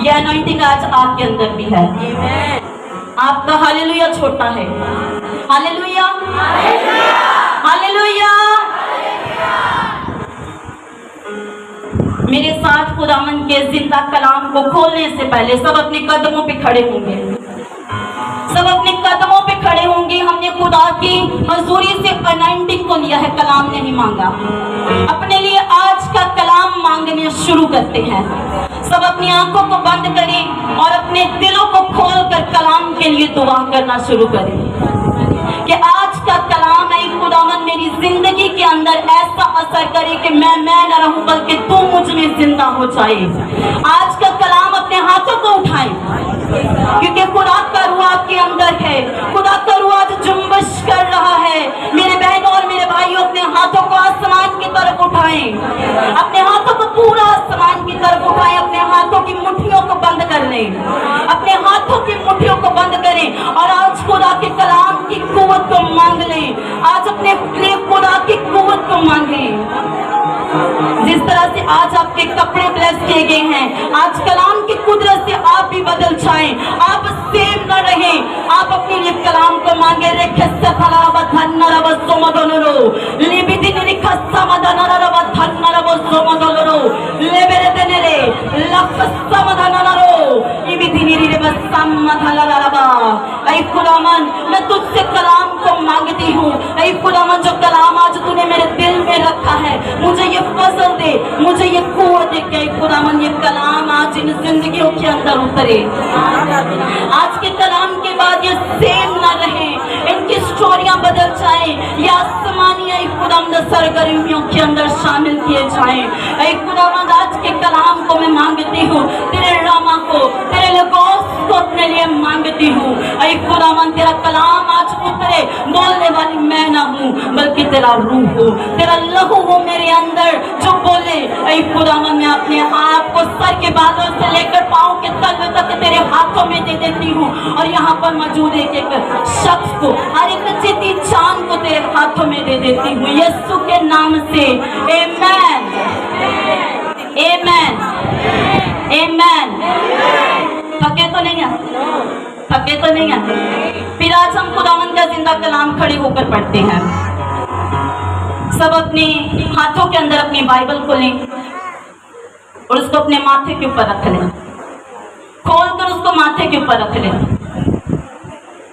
यह अनॉइंटिंग आज आपके अंदर भी है। आपका हालेलुया छोटा है। Hallelujah, hallelujah. मेरे साथ खुदावन के जिंदा कलाम को खोलने से पहले सब अपने कदमों पे खड़े होंगे, सब अपने कदमों पे खड़े होंगे। हमने खुदा की हजूरी से अनॉइंटिंग को लिया है, कलाम नहीं मांगा। अपने लिए आज का कलाम मांगने शुरू करते हैं। सब अपनी आंखों को बंद करें और अपने दिलों को खोलकर कलाम के लिए दुआ करना शुरू करें कि आज का कलाम है खुदावन मेरी जिंदगी के अंदर ऐसा असर करे कि मैं न रहूं बल्कि तू मुझ में जिंदा हो जाए। आज का कलाम अपने हाथों को उठाएं, क्योंकि खुदा का रूह आपके अंदर है। खुदा का रूह आज जुम्बश कर रहा है। मेरे बहनों और मेरे भाइयों, अपने हाथों को आसमान की तरफ उठाएं, अपने हाथों को पूरा आसमान की तरफ उठाएं। अपने हाथों की मुट्ठियों को बंद कर लें, अपने हाथों की मुट्ठियों को बंद करें और आज खुदा के कलाम की कुव्वत को मांग लें। आज अपने लिए खुदा की कुव्वत को मांगें। जिस तरह से आज आपके कपड़े ब्लेस किए गए हैं, आज कलाम की कुदरत से आप भी बदल जाएं, आप सेम न रहें। आप अपने लिए कलाम को मांगे। खुदावन मैं तुझसे कलाम को मांगती हूँ। ऐ खुदावन जो कलाम आज तूने मेरे दिल में रखा है, मुझे ये फजल दे, मुझे ये कुव्वत दे के खुदावन ये कलाम आज इन जिंदगियों के अंदर उतरे। आज के कलाम के बाद ये सेम ना रहे, इनकी स्टोरियां बदल जाएं, ये आसमानी ऐ खुदावन सरगर्मियों के अंदर शामिल किए जाएं। ऐ खुदावन आज के कलाम को मैं मांगती हूँ, तेरे रामा को, तेरे लगोस को अपने लिए मांगती हूँ। ऐ खुदावन तेरा कलाम आज उतरे। बोलने वाली मैं ना हूँ बल्कि तेरा रूह हो, तेरा लहू हो मेरे अंदर जो बोले। ऐ खुदावन मैं अपने आप को सर के बालों से लेकर पाँव के तल तक तेरे हाथों में दे देती हूँ और यहाँ पर मौजूद एक शख्स को, हर एक जीती जान को तेरे हाथों में दे देती हूँ यीशु के नाम से। आमेन, आमेन, आमेन। थके तो नहीं है? थके तो नहीं है? फिर आज हम खुदावन का जिंदा कलाम खड़े होकर पढ़ते हैं। सब अपने हाथों के अंदर अपनी बाइबल खोलें और उसको अपने माथे के ऊपर रख लें, खोलकर उसको माथे के ऊपर रख लें,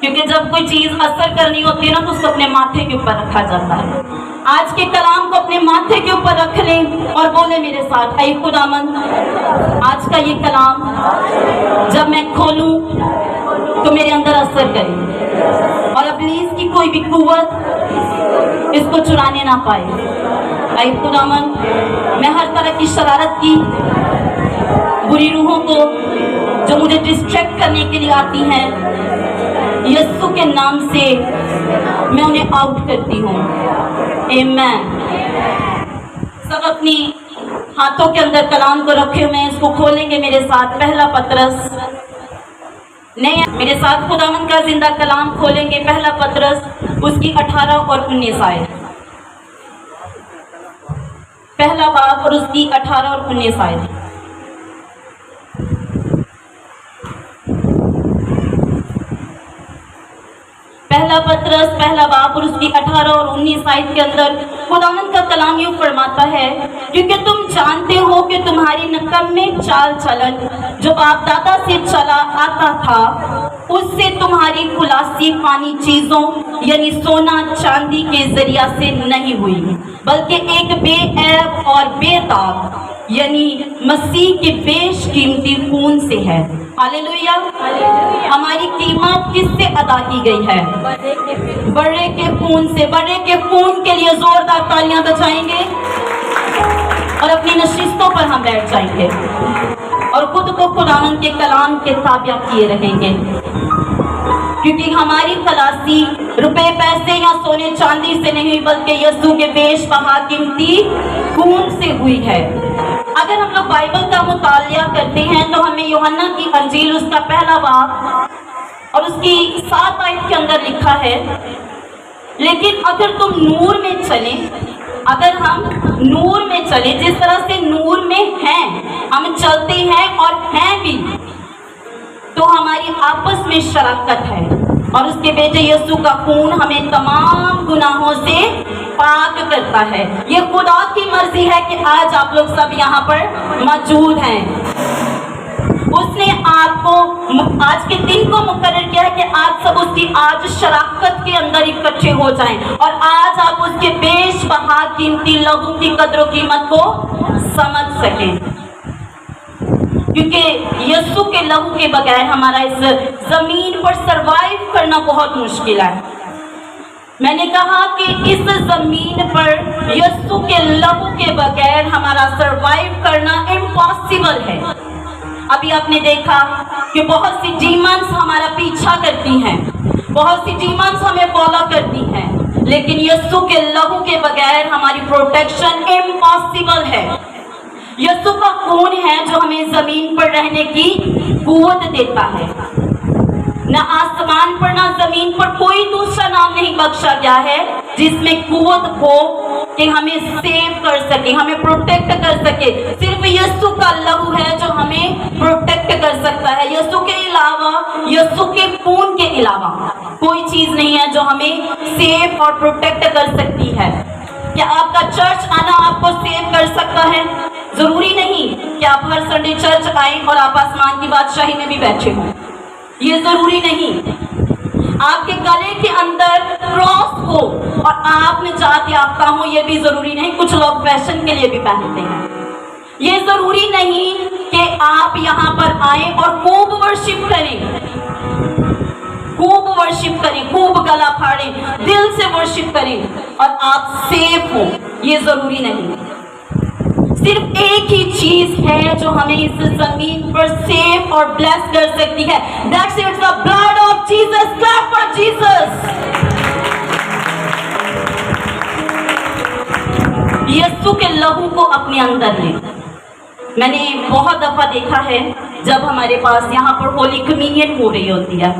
क्योंकि जब कोई चीज असर करनी होती है ना तो उसको अपने माथे के ऊपर रखा जाता है। आज के कलाम को अपने माथे के ऊपर रख लें और बोले मेरे साथ, ऐ खुदावन आज का ये कलाम जब मैं खोलूं तो मेरे अंदर असर करे और इब्लीस की कोई भी कुव्वत इसको चुराने ना पाए। ऐ खुदावन मैं हर तरह की शरारत की बुरी रूहों को जो मुझे डिस्ट्रैक्ट करने के लिए आती हैं, यीशु के नाम से मैं उन्हें आउट करती हूँ। आमेन। सब अपनी हाथों के अंदर कलाम को रखे हुए हैं, इसको खोलेंगे मेरे साथ। पहला पतरस, नहीं मेरे साथ खुदावन का जिंदा कलाम खोलेंगे। पहला पतरस उसकी 18 और 19 आयत, पहला बाब और उसकी 18 और 19 आयत। पहला पतरस पहला बाब और उसकी 18 और 19 आयत के अंदर खुदावन का कलाम यूं फरमाता है, क्योंकि तुम जानते हो कि तुम्हारी निकम्मे चाल चलन जो बाप दादा से चला आता था, उससे तुम्हारी खुलासी फानी चीजों यानी सोना चांदी के जरिया से नहीं हुई, बल्कि एक बेऐब और बेदाग यानी मसीह के बेशकीमती खून से है। हालेलुया। हमारी कीमत किससे अदा की गई है? बड़े के खून से। बड़े के खून के लिए जोरदार तालियां बजाएंगे और अपनी नशिस्तों पर हम बैठ जाएंगे और खुद को खुदावन के कलाम के ताबिया किए रहेंगे, क्योंकि हमारी खलासी रुपए पैसे या सोने चांदी से नहीं बल्कि यीशु के बेशबहा कीमती खून से हुई है। अगर हम लोग बाइबल का मुतालिया करते हैं तो हमें यूहन्ना की अंजील उसका पहला बाब और उसकी 7 आयत के अंदर लिखा है, लेकिन अगर तुम नूर में चले अगर हम नूर में चले, जिस तरह से नूर में हैं, हम चलते हैं और हैं भी, तो हमारी आपस में शराकत है और उसके बेटे यीशु का खून हमें तमाम गुनाहों से पाक करता है। ये खुदा की मर्जी है कि आज आप लोग सब यहाँ पर मौजूद हैं। उसने आपको आज के दिन को मुकर्रर किया है कि आप सब उसकी आज शराकत के अंदर इकट्ठे हो जाएं और आज आप उसके बेशबहा कीमती लहू की कदर कीमत को समझ सकें, क्योंकि यीशु के लहू के बगैर हमारा इस जमीन पर सरवाइव करना बहुत मुश्किल है। मैंने कहा कि इस जमीन पर यीशु के लहू के बगैर हमारा सरवाइव करना इम्पॉसिबल है। अभी आपने देखा कि बहुत सी डीमंस हमारा पीछा करती हैं, बहुत सी डीमंस हमें फॉलो करती हैं, लेकिन यीशु के लहू के बगैर हमारी प्रोटेक्शन इम्पॉसिबल है। यीशु का खून है जो हमें जमीन पर रहने की कुव्वत देता है। न आसमान पर न जमीन पर कोई दूसरा नाम नहीं बख्शा गया है जिसमें कुव्वत हो कि हमें सेव कर सके, हमें प्रोटेक्ट कर सके। सिर्फ यीशु का लहू है जो हमें प्रोटेक्ट कर सकता है। यीशु के अलावा, यीशु के खून के अलावा कोई चीज नहीं है जो हमें सेव और प्रोटेक्ट कर सकती है। क्या आपका चर्च आना आपको सेव कर सकता है? जरूरी नहीं कि आप हर संडे चर्च आए और आप आसमान की बादशाही में भी बैठे हों, ये जरूरी नहीं। आपके गले के अंदर क्रॉस हो और आप निजात याफ्ता हो, ये भी जरूरी नहीं। कुछ लोग फैशन के लिए भी पहनते हैं। ये जरूरी नहीं कि आप यहाँ पर आए और खूब वर्शिप करें, खूब वर्शिप करें, खूब गला फाड़ें, दिल से वर्शिप करें और आप सेफ हो, ये जरूरी नहीं। सिर्फ एक ही चीज है जो हमें इस जमीन पर सेफ और ब्लेस कर सकती है। That's it, the blood of Jesus. Clap for Jesus. यीशु के लहू को अपने अंदर लें। मैंने बहुत दफा देखा है जब हमारे पास यहाँ पर होली कम्युनियन हो रही होती है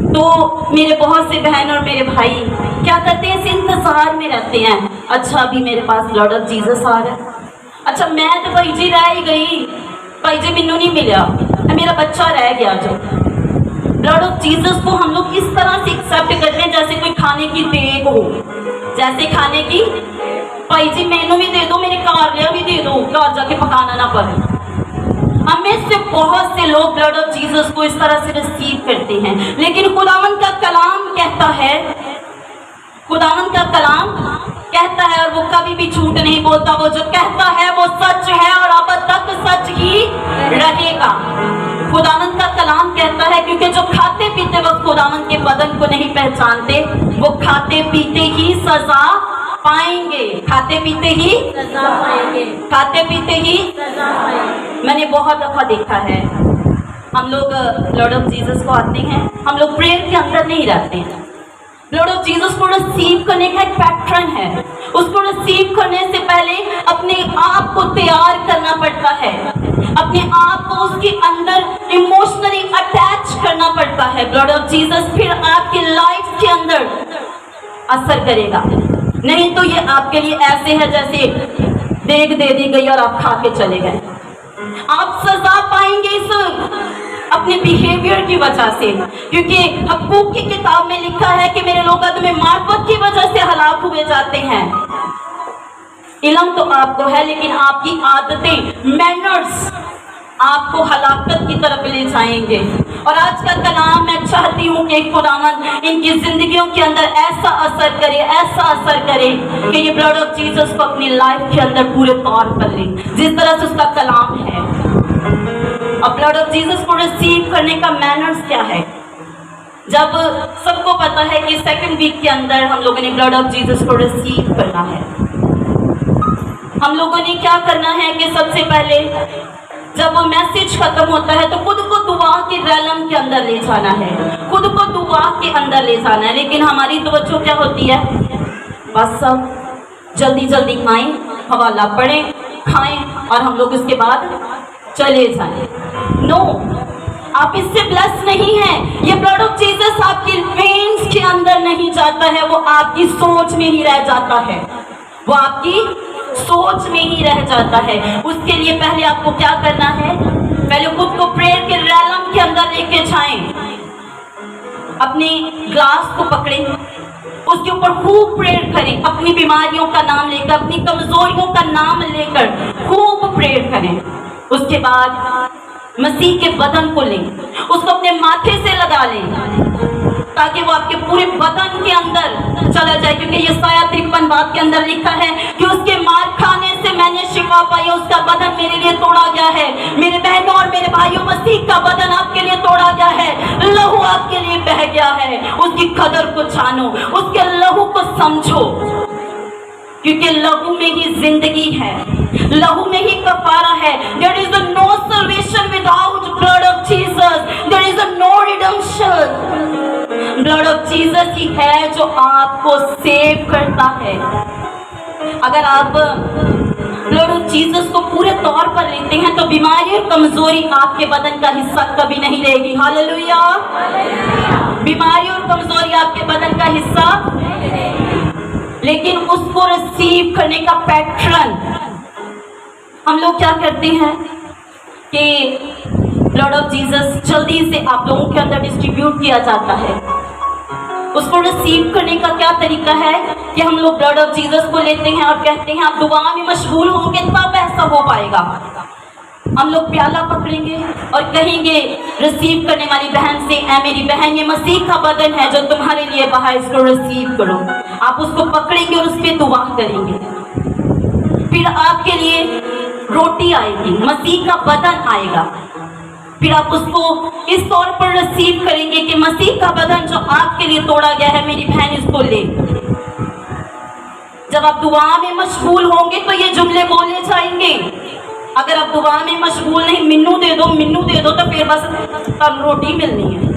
तो मेरे बहुत से बहन और मेरे भाई क्या करते हैं, इस इंतजार में रहते हैं, अच्छा अभी मेरे पास ब्लड ऑफ जीसस आ रहा है, अच्छा मैं तो भाई जी रह ही गई, भाई जी मैनू नहीं मिला, मेरा बच्चा रह गया। जो ब्लड ऑफ जीसस को हम लोग इस तरह से एक्सेप्ट करते हैं जैसे कोई खाने की देग हो, जैसे खाने की, भाई जी मैनू भी दे दो, मेरे कारलिया भी दे दो, घर जाके पकाना ना पड़े। हमें से बहुत से लोग ब्लड ऑफ जीसस को इस तरह से रिसीव करते हैं, लेकिन खुदावंद का कलाम कहता है, खुदावंद का कलाम कहता है और वो कभी भी झूठ नहीं बोलता, वो जो कहता है वो सच है और अब तक सच ही रहेगा। खुदावंद का कलाम कहता है क्योंकि जो खाते पीते वक्त खुदावंद के बदन को नहीं पहचानते वो खाते पीते ही सजा पाएंगे, खाते पीते ही सजा पाएंगे, खाते पीते ही सजा पाएंगे। मैंने बहुत दफा देखा है, हम लोग लॉर्ड ऑफ जीसस को आते हैं, हम लोग प्रेयर के अंदर नहीं रहते हैं। लॉर्ड ऑफ जीसस को रिसीव करने का एक पैटर्न है, उसको रिसीव करने से पहले अपने आप को तैयार करना पड़ता है, अपने आप को उसके अंदर इमोशनली अटैच करना पड़ता है। लॉर्ड ऑफ जीसस फिर आपकी लाइफ के अंदर असर करेगा, नहीं तो ये आपके लिए ऐसे है जैसे देग दे दी गई और आप खा के चले गए। आप सजा पाएंगे इस अपने बिहेवियर की वजह से, क्योंकि हकूक की किताब में लिखा है कि मेरे लोग अदम मार्फत की वजह से हलाक हुए जाते हैं। इल्म तो आपको है लेकिन आपकी आदतें, मैनर्स आपको हलाकत की तरफ ले जाएंगे। और आज का कलाम मैं चाहती हूँ कि खुदावंद इनकी जिंदगियों के अंदर ऐसा असर करे, ऐसा असर करे कि ये ब्लड ऑफ जीसस को अपनी लाइफ के अंदर पूरे तौर पर ले, जिस तरह से उसका कलाम है। अब ब्लड ऑफ जीसस को रिसीव करने का मैनर्स क्या है? जब सबको पता है कि सेकंड वीक के अंदर हम लोगों ने ब्लड ऑफ जीसस को रिसीव करना है, हम लोगों ने क्या करना है कि सबसे पहले जब वो मैसेज खत्म होता है तो खुद को दुआ के रैलम के अंदर ले जाना है, खुद को दुआ के अंदर ले जाना है। लेकिन हमारी तवज्जो क्या होती है, बस सब जल्दी जल्दी खाएं, हवाला पढ़ें, खाएं और हम लोग उसके बाद चले जाएं। नो, आप इससे ब्लेस नहीं हैं। ये ब्लड ऑफ जीसस आपकी वेन्स के अंदर नहीं जाता है, वो आपकी सोच में ही रह जाता है, वो आपकी सोच में ही रह जाता है। उसके लिए पहले आपको क्या करना है, पहले खुद को प्रेयर के रैलम के अंदर लेके जाएं, अपने ग्लास को पकड़ें, उसके ऊपर खूब प्रेयर करें, अपनी बीमारियों का नाम लेकर, अपनी कमजोरियों का नाम लेकर खूब प्रेयर करें। उसके बाद मसीह के बदन को लें, उसको अपने माथे से लगा लें ताकि वो आपके पूरे बदन के अंदर चला जाए, क्योंकि यशायाह 53 बात के अंदर लिखा है कि उसके मार खाने से मैंने शिफा पाई, उसका बदन मेरे लिए तोड़ा गया है। मेरे बहनों और मेरे भाइयों, मसीह का बदन आपके लिए तोड़ा गया है, लहू आपके लिए बह गया है। उसकी कदर को जानो, उसके लहू को समझो, क्योंकि लहू में ही जिंदगी है, लहू में ही कफारा है। There is no salvation without blood of Jesus. There is no redemption. Blood of Jesus ही है जो आपको सेव करता है। अगर आप ब्लड ऑफ जीसस को पूरे तौर पर लेते हैं तो बीमारी और कमजोरी आपके बदन का हिस्सा कभी नहीं रहेगी। हालेलुया। बीमारी और कमजोरी आपके बदन का हिस्सा, लेकिन उसको रिसीव करने का पैटर्न हम लोग क्या करते हैं कि ब्लड ऑफ जीसस जल्दी से आप लोगों के अंदर डिस्ट्रीब्यूट किया जाता है। उसको रिसीव करने का क्या तरीका है कि हम लोग ब्लड ऑफ जीसस को लेते हैं और कहते हैं आप दुआ में मशगूल होंगे तब ऐसा हो पाएगा। हम लोग प्याला पकड़ेंगे और कहेंगे रिसीव करने वाली बहन से, ऐ मेरी बहन, ये मसीह का बदन है जो तुम्हारे लिए बहा, इसको रिसीव करो। आप उसको पकड़ेंगे और उस पर दुआ करेंगे। फिर आपके लिए रोटी आएगी, मसीह का बदन आएगा। फिर आप उसको इस तौर पर रिसीव करेंगे कि मसीह का बदन जो आपके लिए तोड़ा गया है, मेरी बहन इसको ले। जब आप दुआ में मशगूल होंगे तो ये जुमले बोले जाएंगे। अगर आप दुआ में मशगूल नहीं, मिन्नू दे दो, मिन्नू दे दो, तो फिर बस तब रोटी मिलनी है।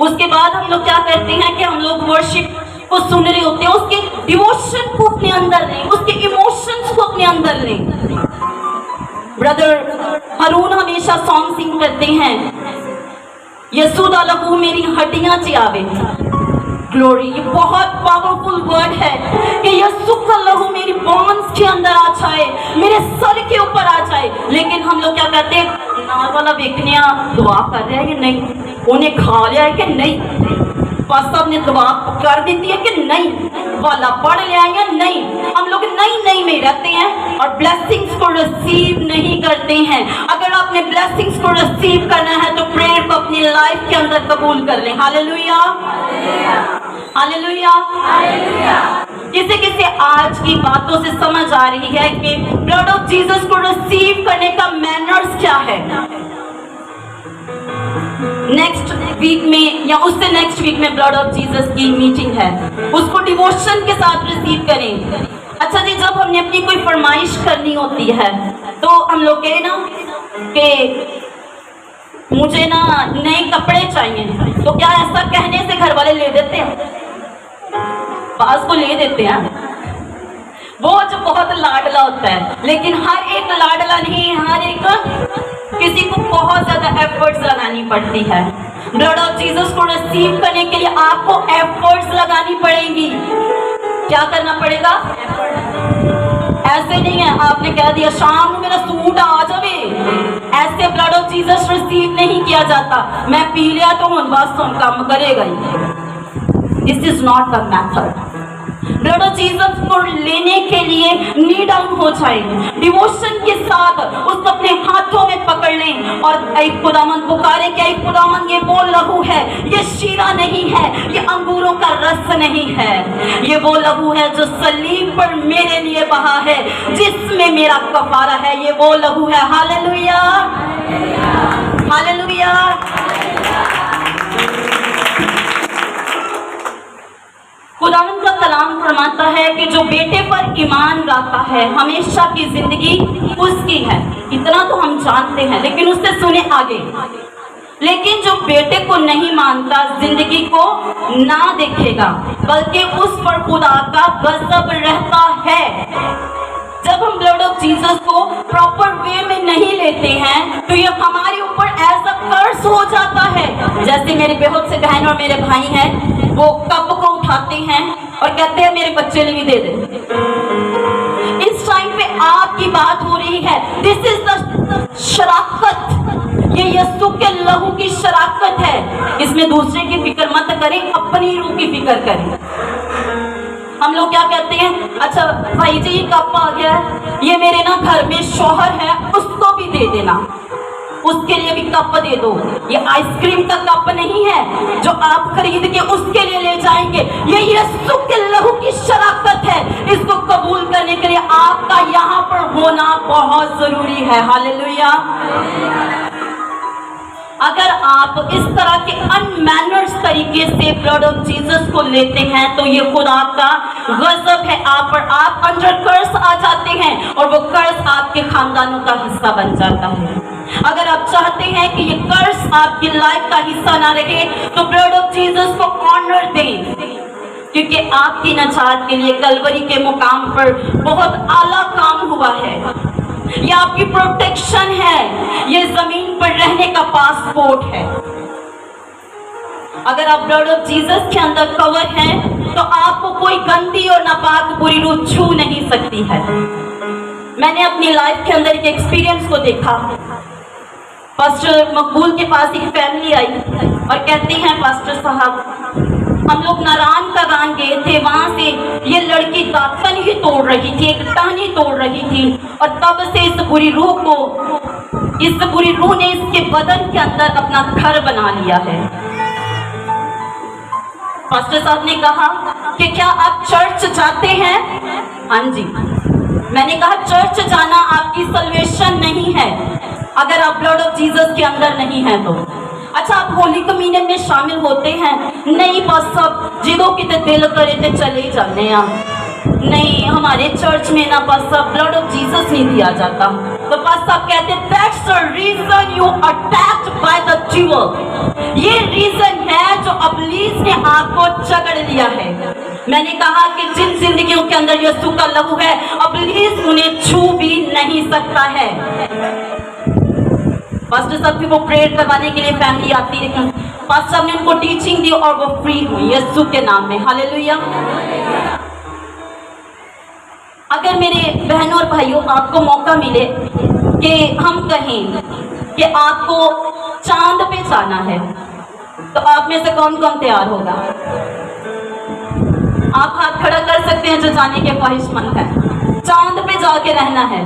उसके बाद हम लोग क्या करते हैं कि हम लोग वर्शिप को सुन रहे होते हैं, उसके डिवोशन को अपने अंदर लें, उसके इमोशंस को अपने अंदर लें। ब्रदर हरून हमेशा सॉन्ग सिंग करते हैं, यसू दा लहू मेरी हड्डियां च आवे। ग्लोरी, ये बहुत पावरफुल वर्ड है कि यसू का लहू मेरी बोन्स के अंदर आ जाए, मेरे सर के ऊपर आ जाए। लेकिन हम लोग क्या कहते हैं, नाल वाला देखने दुआ कर रहा है कि नहीं, उन्हें खा लिया है कि नहीं, पास्ता ने दुआ कर दी है कि नहीं, वाला पढ़ लिया या नहीं। हम लोग नहीं में रहते हैं और ब्लेसिंग्स को रिसीव नहीं करते हैं। अगर आपने ब्लेसिंग्स को रिसीव करना है तो प्रेयर को अपनी लाइफ के अंदर कबूल कर लें। Hallelujah, hallelujah. किसे किसे आज की बातों से समझ आ रही है कि ब्लड ऑफ जीसस को रिसीव करने का मैनर्स क्या है? नेक्स्ट वीक में या उससे नेक्स्ट वीक में ब्लड ऑफ जीसस की मीटिंग है, उसको डिवोशन के साथ रिसीव करें। अच्छा जी, जब हमने अपनी कोई फरमाइश करनी होती है तो हम लोग कहे ना कि मुझे ना नए कपड़े चाहिए, तो क्या ऐसा कहने से घर वाले ले देते हैं? पास को ले देते हैं, वो जो बहुत लाडला होता है। लेकिन हर एक लाडला नहीं, हर एक किसी को बहुत ज्यादा एफर्ट्स लगानी पड़ती है। ब्लड ऑफ जीसस को रिसीव करने के लिए आपको एफर्ट्स लगानी पड़ेगी। क्या करना पड़ेगा? ऐसे नहीं है आपने कह दिया शाम को मेरा सूट आ जावे, ऐसे ब्लड ऑफ जीसस रिसीव नहीं किया जाता। मैं पी लिया तो हम बस हम काम करेगा ही। This is not the method. Blood of Jesus को लेने के लिए नी डाउन हो जाए, डिवोशन के साथ उसको अपने हाथों में पकड़ लें और ऐ खुदावंद पुकारे कि ऐ खुदावंद, ये वो लहू है, ये शीरा नहीं है, ये अंगूरों का रस नहीं है, ये वो लहू है जो सलीब पर मेरे लिए बहा है, जिसमें मेरा कफारा है। ये वो लहू है। Hallelujah, hallelujah. खुदावंद का कलाम फरमाता है कि जो बेटे पर ईमान लाता है हमेशा की जिंदगी उसकी है। इतना तो हम जानते हैं, लेकिन उससे सुने आगे। लेकिन जो बेटे को नहीं मानता जिंदगी को ना देखेगा, बल्कि उस पर खुदा का गजब रहता है। जब हम ब्लड ऑफ जीसस को प्रॉपर वे में नहीं लेते हैं तो ये हमारे ऊपर ऐसा कर्स हो जाता है। जैसे मेरे बहुत से बहन और मेरे भाई हैं, वो कप को उठाते हैं और कहते हैं मेरे बच्चे लिए भी दे दे। इस टाइम पे आपकी बात हो रही है। दिस इज द शराकत, ये यीशु के लहू की शराकत है। इसमें दूसरे की फिक्र मत करें, अपनी रूह की फिक्र करें। हम लोग क्या कहते हैं, अच्छा भाई जी ये कप आ गया है, ये मेरे ना घर में शौहर है, उसको भी दे देना, उसके लिए भी कप दे दो। ये आइसक्रीम का कप नहीं है जो आप खरीद के उसके लिए ले जाएंगे, ये यीशु के लहू की शराकत है। इसको कबूल करने के लिए आपका यहाँ पर होना बहुत जरूरी है। हालेलुया। अगर आप इस तरह के अनमैनर्स तरीके से ब्लड ऑफ जीसस को लेते हैं तो ये खुदा का गजब है आप पर। आप अंडर कर्स आ जाते हैं और वो कर्स आपके खानदानों का हिस्सा बन जाता है। अगर आप चाहते हैं कि ये कर्स आपकी लाइफ का हिस्सा ना रहे तो ब्लड ऑफ जीसस को ऑनर दें, क्योंकि आपकी नजात के लिए कलवरी के मुकाम पर बहुत आला काम हुआ है। ये आपकी प्रोटेक्शन है, ये जमीन पर रहने का पासपोर्ट है। अगर आप ब्लड ऑफ जीसस के अंदर कवर हैं तो आपको कोई गंदी और नापाक बुरी रूह छू नहीं सकती है। मैंने अपनी लाइफ के अंदर एक एक्सपीरियंस को देखा। पास्टर मकबूल के पास एक फैमिली आई और कहती हैं पास्टर साहब हम लोग नारायण का गान गए थे, वहां से ये लड़की दातन ही तोड़ रही थी, एक टहनी तोड़ रही थी और तब से इस बुरी रूह ने इसके बदन के अंदर अपना घर बना लिया है। पास्टर साहब ने कहा कि क्या आप चर्च जाते हैं? हाँ जी। मैंने कहा चर्च जाना आपकी सल्वेशन नहीं है अगर आप ब्लड ऑफ जीसस के अंदर नहीं है तो। अच्छा आप होली कम्युनियन में शामिल होते हैं? नहीं बस सब जिदों की दिल करे थे चले जाने नहीं, हमारे चर्च में ना बस ब्लड ऑफ जीसस नहीं दिया जाता। तो बस सब कहते that's the reason you attacked by the devil. ये रीजन है जो इब्लीस ने आपको जकड़ लिया है। मैंने कहा कि जिन जिंदगियों के अंदर यीशु का लहू है इब्लीस उन्हें छू भी नहीं सकता है। पास्टर साहब को प्रेयर करवाने के लिए फैमिली आती है, पास्टर साहब ने उनको टीचिंग दी और वो फ्री हुई यीशु के नाम में। हालेलुया। अगर मेरे बहनों और भाइयों आपको मौका मिले कि हम कहें कि आपको चांद पे जाना है तो आप में से कौन कौन तैयार होगा? आप हाथ खड़ा कर सकते हैं जो जाने के ख्वाहिशमंद है, चांद पे जाके रहना है।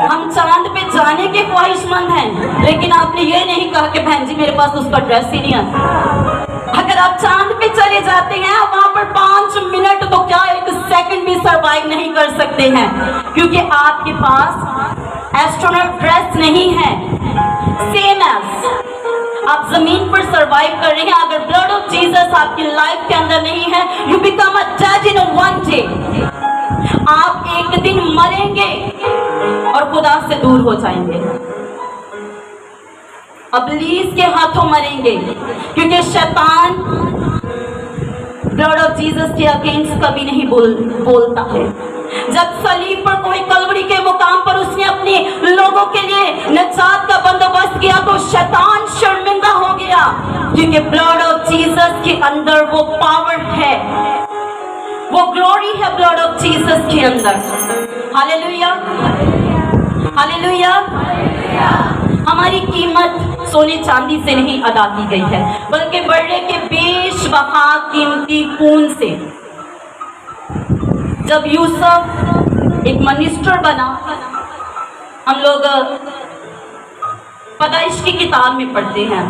हम चांद पे जाने के ख्वाहिशमंद हैं, लेकिन आपने ये नहीं कहा कि बहन जी मेरे पास उसका ड्रेस ही नहीं आता। अगर आप चांद पे चले जाते हैं वहां पर 5 मिनट तो क्या 1 सेकंड भी सरवाइव नहीं कर सकते हैं, क्योंकि आपके पास एस्ट्रोनॉट ड्रेस नहीं है। सेम एज आप जमीन पर सरवाइव कर रहे हैं, अगर ब्लड ऑफ जीसस आपकी लाइफ के अंदर नहीं है you become a dead in one day. आप एक दिन मरेंगे और खुदा से दूर हो जाएंगे, इब्लीस के हाथों मरेंगे, क्योंकि शैतान ब्लड ऑफ जीसस के अगेंस्ट कभी नहीं बोलता है। जब सलीब पर कोई कलवरी के मुकाम पर उसने अपने लोगों के लिए निजात का बंदोबस्त किया तो शैतान शर्मिंदा हो गया, क्योंकि ब्लड ऑफ जीसस के अंदर वो पावर है, वो ग्लोरी है ब्लड ऑफ जीसस के अंदर। Hallelujah, hallelujah. हमारी कीमत सोने चांदी से नहीं अदा की गई है, बल्कि बड़े के बेशबहा कीमती खून से। जब यूसुफ एक मिनिस्टर बना, हम लोग पैदाइश की किताब में पढ़ते हैं,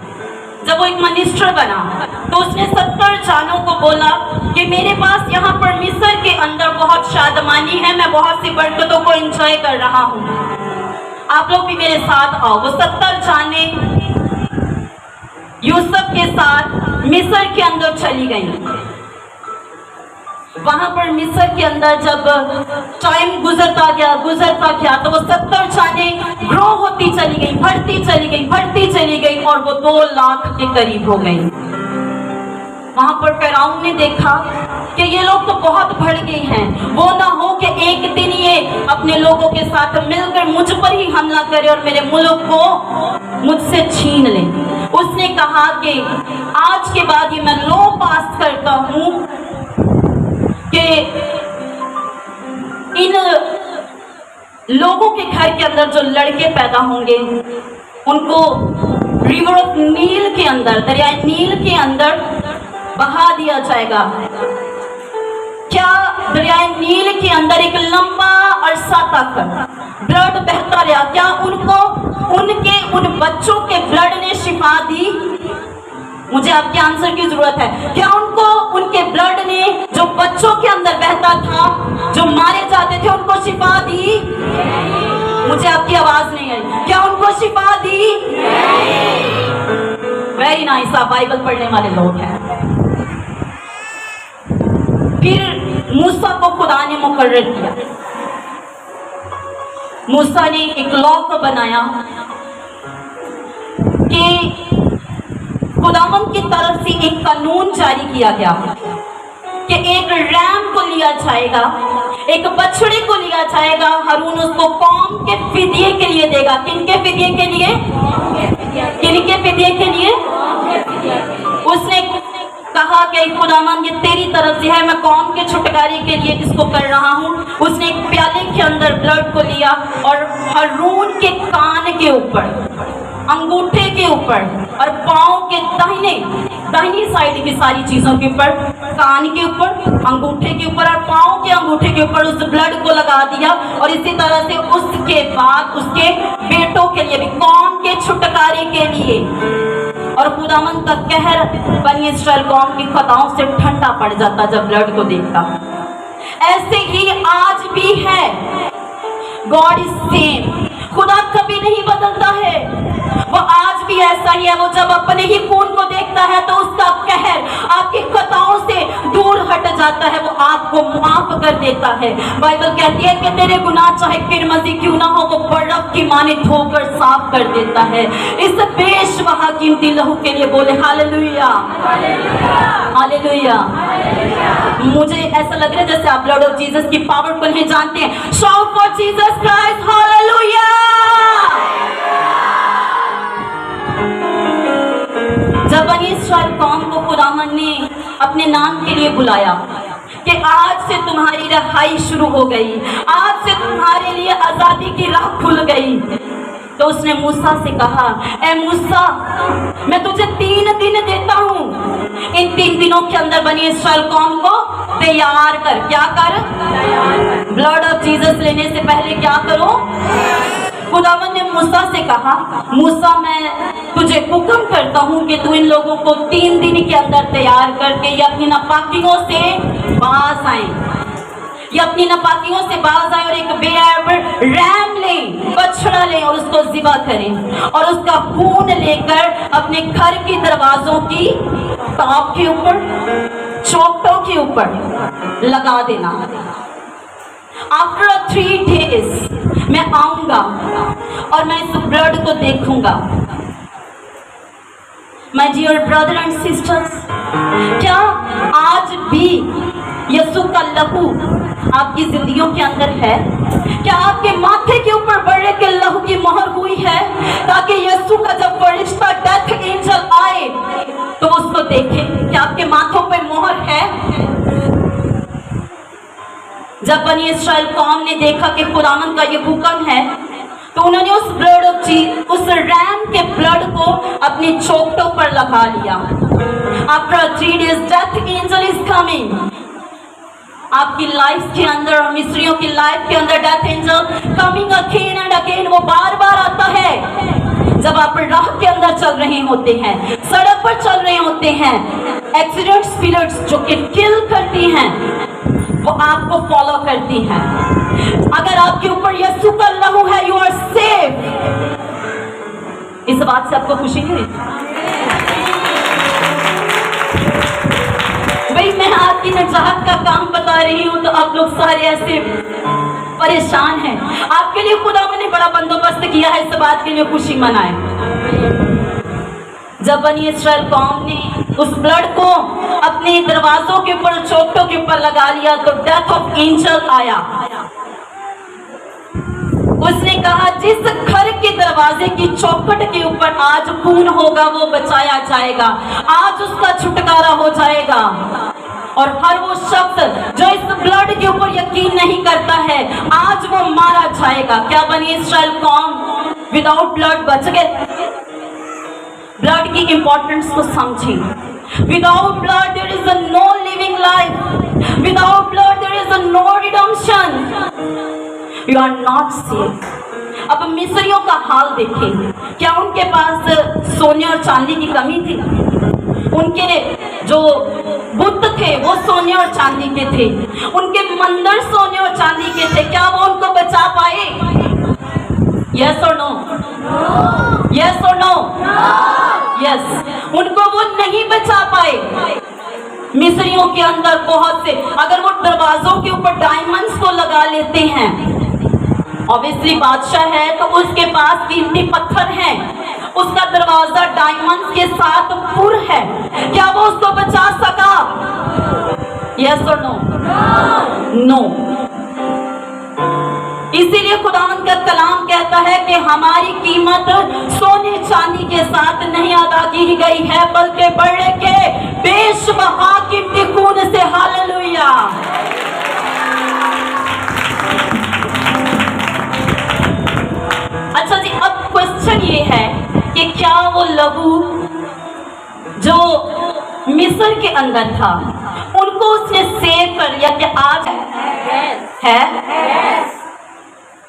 जब वो एक मिनिस्टर बना तो उसने 70 जानों को बोला कि मेरे पास यहाँ पर मिस्र के अंदर बहुत शादमानी है, मैं बहुत सी बरकतों को एंजॉय कर रहा हूँ, आप लोग भी मेरे साथ आओ। वो 70 जाने यूसुफ के साथ मिस्र के अंदर चली गई। वहां पर मिस्र के अंदर जब टाइम गुजरता गया तो वो 70 जाने ग्रो होती चली गई, बढ़ती चली गई और वो 2 लाख के करीब हो गई। वहां पर फिरौन ने देखा कि ये लोग तो बहुत बढ़ गए हैं, वो ना हो कि एक दिन ये अपने लोगों के साथ मिलकर मुझ पर ही हमला करे और मेरे मुल्क को मुझसे छीन ले। उसने कहा कि आज के बाद ये मैं लॉ पास करता हूं कि इन लोगों के घर के अंदर जो लड़के पैदा होंगे उनको रिवर ऑफ नील के अंदर, दरियाए नील के अंदर बहा दिया जाएगा। क्या दरियाए नील के अंदर एक लंबा अरसा तक ब्लड बहता रहा? क्या उनको उन बच्चों के ब्लड ने शिफा दी? मुझे आपके आंसर की जरूरत है। क्या उनको उनके ब्लड ने जो बच्चों के अंदर बहता था, जो मारे जाते थे, उनको शिफा दी? मुझे आपकी आवाज नहीं आई। क्या उनको शिफा दी? वेरी नाइस, आप बाइबल पढ़ने वाले लोग हैं। फिर मूसा को खुदा ने मुकर्रर किया। मूसा ने एक लॉ को बनाया कि खुदावंद की तरफ से एक कानून जारी किया गया कि एक रैम को लिया जाएगा, एक बछड़े को लिया जाएगा। हारून उसको कौम के फिदिये के लिए देगा। किनके फिदिये के लिए? किनके फिदिये के लिए? उसने कहा कि खुदावंद ये तेरी तरफ से है, मैं कौम के छुटकारे के लिए इसको कर रहा हूँ। उसने एक प्याले के अंदर ब्लड को लिया और हारून के कान के ऊपर, अंगूठे के ऊपर और पाँव के दाहिनी साइड की सारी चीजों के ऊपर, कान के ऊपर, अंगूठे के ऊपर और पाँव के अंगूठे के ऊपर उस ब्लड को लगा दिया। और इसी तरह से उसके बाद उसके बेटों के लिए भी, कौम के छुटकारे के लिए। और खुदावंद का कहर बनी इस्राएल कौम की खताओं से ठंडा पड़ जाता जब ब्लड को देखता। ऐसे ही आज भी है। God is same. खुदा कभी नहीं बदलता है, वो आज भी ऐसा ही है। वो जब अपने ही खून को देखता है तो उसका कहर आपकी खताओं से दूर हट जाता है, वो आपको माफ कर देता है। बाइबल कहती है कि तेरे गुनाह चाहे किरमजी क्यों ना हो, वो बर्फ की माने धोकर साफ कर देता है। इस बेशबहा कीमती लहू के लिए बोले हालेलुया, हालेलुया। मुझे ऐसा लग रहा है जैसे आप लॉर्ड ऑफ जीसस की पावर को नहीं जानते हैं। Shout for Jesus Christ, hallelujah. जब बनी इस्राएल कौम को खुदावंद ने अपने नाम के लिए बुलाया कि आज से तुम्हारी रहाई शुरू हो गई, आज से तुम्हारे लिए आजादी की राह खुल गई, तो उसने मूसा से कहा, ए मूसा, मैं तुझे 3 दिन देता हूं। इन 3 दिनों के अंदर बनी इस्राएल कौम को तैयार कर। क्या कर? ब्लड ऑफ जीसस लेने से पहले क्या करो? खुदावंद ने मूसा से कहा, मूसा मैं तुझे हुक्म करता हूँ कि तू इन लोगों को 3 दिन के अंदर तैयार करके ये अपनी नापाकियों से बाज आए, ये अपनी नापाकियों से बाज आए और एक बेअब रैम ले, बछड़ा ले और उसको ज़िबा करें और उसका खून लेकर अपने घर के दरवाजों की टॉप के ऊपर, चौखटों के ऊपर लगा देना। आफ्टर 3 days मैं आऊंगा और मैं इस ब्लड को देखूंगा। My dear brother and sisters, क्या आज भी यीशु का लहू आपकी जिंदगियों के अंदर है? क्या आपके माथे के ऊपर बड़े के लहू की मोहर हुई है ताकि यीशु का जब फरिश्ता डेथ एंजल आए तो उसको देखे? क्या आपके माथों पे मोहर है? जब बनी इस्राएल कौम ने देखा कि खुदावंद का ये हुक्म है तो उन्होंने उस रैम के ब्लड को अपनी चौखटों पर लगा लिया। After 3 days death angel is coming. आपकी लाइफ के अंदर और मिस्रियों की लाइफ के अंदर death angel coming again and again. वो बार बार आता है जब आप राह के अंदर चल रहे होते हैं, सड़क पर चल रहे होते हैं। एक्सीडेंट स्पिरिट्स जो कि किल करती हैं वो आपको फॉलो करती हैं। अगर आपके ऊपर यीशु का लहू है, यू आर सेफ। इस बात से आपको खुशी है? भाई मैं आपकी नजात का काम बता रही हूँ तो आप लोग सारे ऐसे परेशान हैं। आपके लिए खुदा ने बड़ा बंदोबस्त किया है, इस बात के लिए खुशी मनाएं। जब बनी इस्राएल कौम ने उस ब्लड को अपने दरवाजों के ऊपर, चौखटों के ऊपर लगा लिया तो डेथ ऑफ एंजल आया। उसने कहा जिस घर के दरवाजे की चौखट के ऊपर आज खून होगा वो बचाया जाएगा, आज उसका छुटकारा हो जाएगा। और हर वो शख्स जो इस ब्लड के ऊपर यकीन नहीं करता है आज वो मारा जाएगा। क्या बनी इस्राएल कौम विदाउट ब्लड बच गए? ब्लड की इंपॉर्टेंस को समझें। Without blood there is no living life, without blood there is no redemption, you are not safe. अब मिस्रियों का हाल देखें, क्या उनके पास सोने और चांदी की कमी थी? उनके जो बुत थे वो सोने और चांदी के थे, उनके मंदिर सोने और चांदी के थे, क्या वो उनको बचा पाए? यस और नो? यस और नो? यस, उनको वो नहीं बचा पाए। मिस्रियों के अंदर बहुत से, अगर वो दरवाजों के ऊपर डायमंड्स को लगा लेते हैं, ऑब्वियसली बादशाह है तो उसके पास कीमती पत्थर हैं, उसका दरवाजा डायमंड्स के साथ पुर है, क्या वो उसको बचा सका? यस और नो? नो। इसीलिए खुदावंद का कलाम कहता है कि हमारी कीमत सोने चांदी के साथ नहीं अदा की गई है, बल्कि बड़े के बेशबहा कीमती खून से। हालेलुया। अच्छा जी, अब क्वेश्चन ये है कि क्या वो लहू जो मिस्र के अंदर था उनको उसने सेव कर लिया? क्या आज है?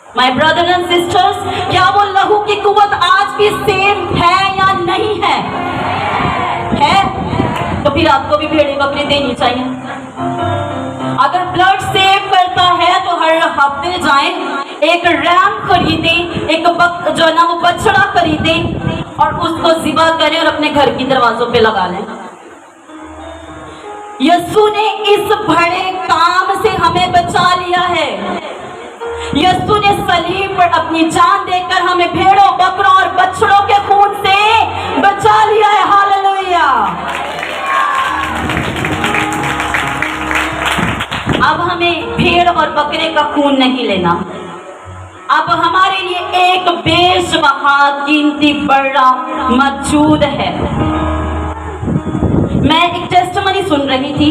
माय ब्रदर एंड सिस्टर्स, क्या वो लहू की कुव्वत आज भी सेम है या नहीं है? है? तो फिर आपको भी भेड़े बकरी देनी चाहिए। अगर ब्लड सेव करता है तो हर हफ्ते जाएं, एक रैम खरीदें, एक जो ना वो बछड़ा खरीदें और उसको ज़िबा करें और अपने घर की दरवाजों पे लगा लें। यीशु ने इस बड़े काम से हमें बचा लिया है। यीशु ने सलीब पर अपनी जान देकर हमें भेड़ों बकरों और बछड़ों के खून से बचा लिया है। हालेलुया। अब हमें भेड़ और बकरे का खून नहीं लेना, अब हमारे लिए एक बेशबहा कीमती बड़ा मौजूद है। मैं एक टेस्टमनी सुन रही थी,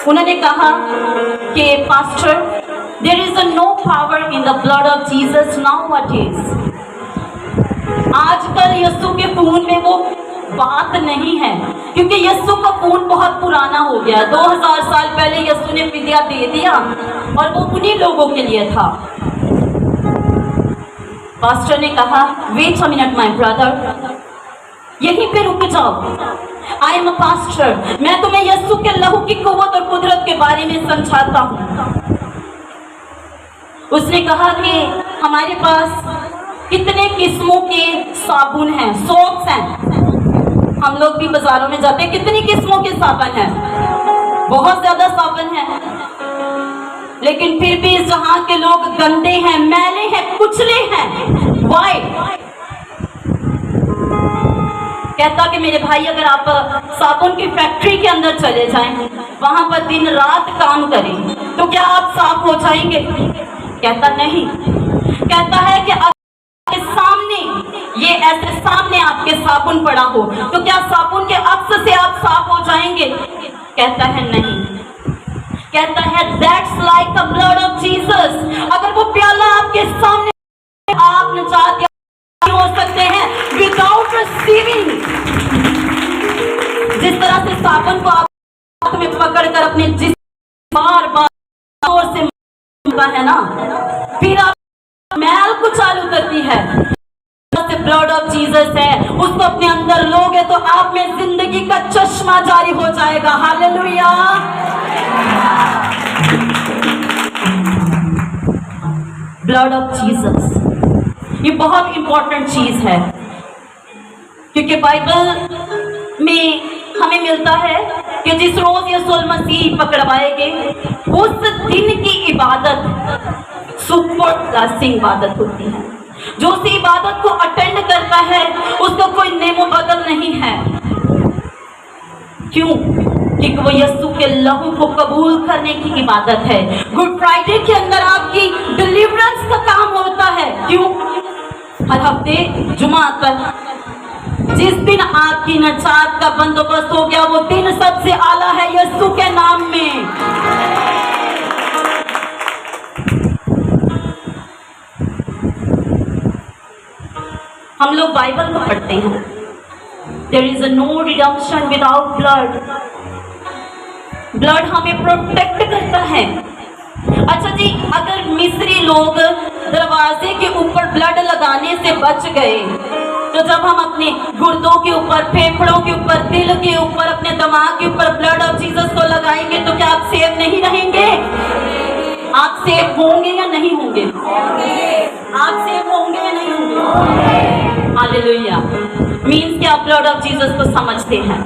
उन्होंने कहा कि pastor, there is no power in the blood of Jesus nowadays. आजकल यीशु के खून में वो बात नहीं है, क्योंकि यीशु का खून बहुत पुराना हो गया। 2000 साल पहले यीशु ने फिदिया दे दिया और वो उन्हीं लोगों के लिए था। पास्टर ने कहा, wait a minute my brother, यहीं पे रुक जाओ। आई एम अ पास्टर, मैं तुम्हें यीशु के लहू की कुव्वत और कुदरत के बारे में समझाता हूँ। उसने कहा कि हमारे पास कितने किस्मों के साबुन हैं, सोप्स हैं। हम लोग भी बाजारों में जाते हैं, कितनी किस्मों के साबुन हैं, बहुत ज्यादा साबुन है। लेकिन फिर भी इस जहां के लोग गंदे हैं, मैले हैं, कुचले हैं। वाई? कहता कि मेरे भाई, अगर आप साबुन की फैक्ट्री के अंदर चले जाएं, वहां पर दिन रात काम करें, तो क्या आप साफ हो जाएंगे? कहता नहीं। कहता है कि आपके सामने, ये ऐसे सामने आपके साबुन पड़ा हो, तो क्या साबुन के अक्स से आप साफ हो जाएंगे? कहता है नहीं। कहता है that's like the blood of Jesus. अगर वो प्याला आपके सामने, आप निजात हो सकते हैं विदाउट रिसीविंग। जिस तरह से साबुन को आप हाथ में पकड़कर अपने जिस्म बार बार जोर से है ना, फिर आप मैल को चालू करती है, ब्लड ऑफ जीसस है, उसको अपने अंदर लोगे तो आप में जिंदगी का चश्मा जारी हो जाएगा। हालेलुया। ब्लड ऑफ जीसस, ये बहुत इंपॉर्टेंट चीज है, क्योंकि बाइबल में हमें मिलता है कि जिस रोज यीशु मसीह पकड़वाए गए, उस दिन की इबादत सुपर क्लासिंग इबादत होती है। जो उस इबादत को अटेंड करता है उसका कोई नेमो बदल नहीं है। क्यों? क्योंकि वो यीशु के लहू को कबूल करने की इबादत है। गुड फ्राइडे के अंदर आपकी डिलीवरेंस का काम होता है। क्यों? हर हफ्ते जुमा पर जिस दिन आपकी नजात का बंदोबस्त हो गया, वो दिन सबसे आला है यीशु के नाम में। हम लोग बाइबल को पढ़ते हैं, there is no redemption without blood. Blood हमें प्रोटेक्ट करता है। अच्छा जी, अगर मिस्री लोग दरवाजे के ऊपर ब्लड लगाने से बच गए, तो जब हम अपने गुर्दों के ऊपर, फेफड़ों के ऊपर, दिल के ऊपर, अपने दिमाग के ऊपर ब्लड ऑफ जीसस को लगाएंगे, तो क्या आप सेव नहीं रहेंगे? आप सेव होंगे या नहीं होंगे? आप सेव होंगे या नहीं होंगे? हालेलुया। मीन्स कि आप ब्लड ऑफ जीसस को समझते हैं,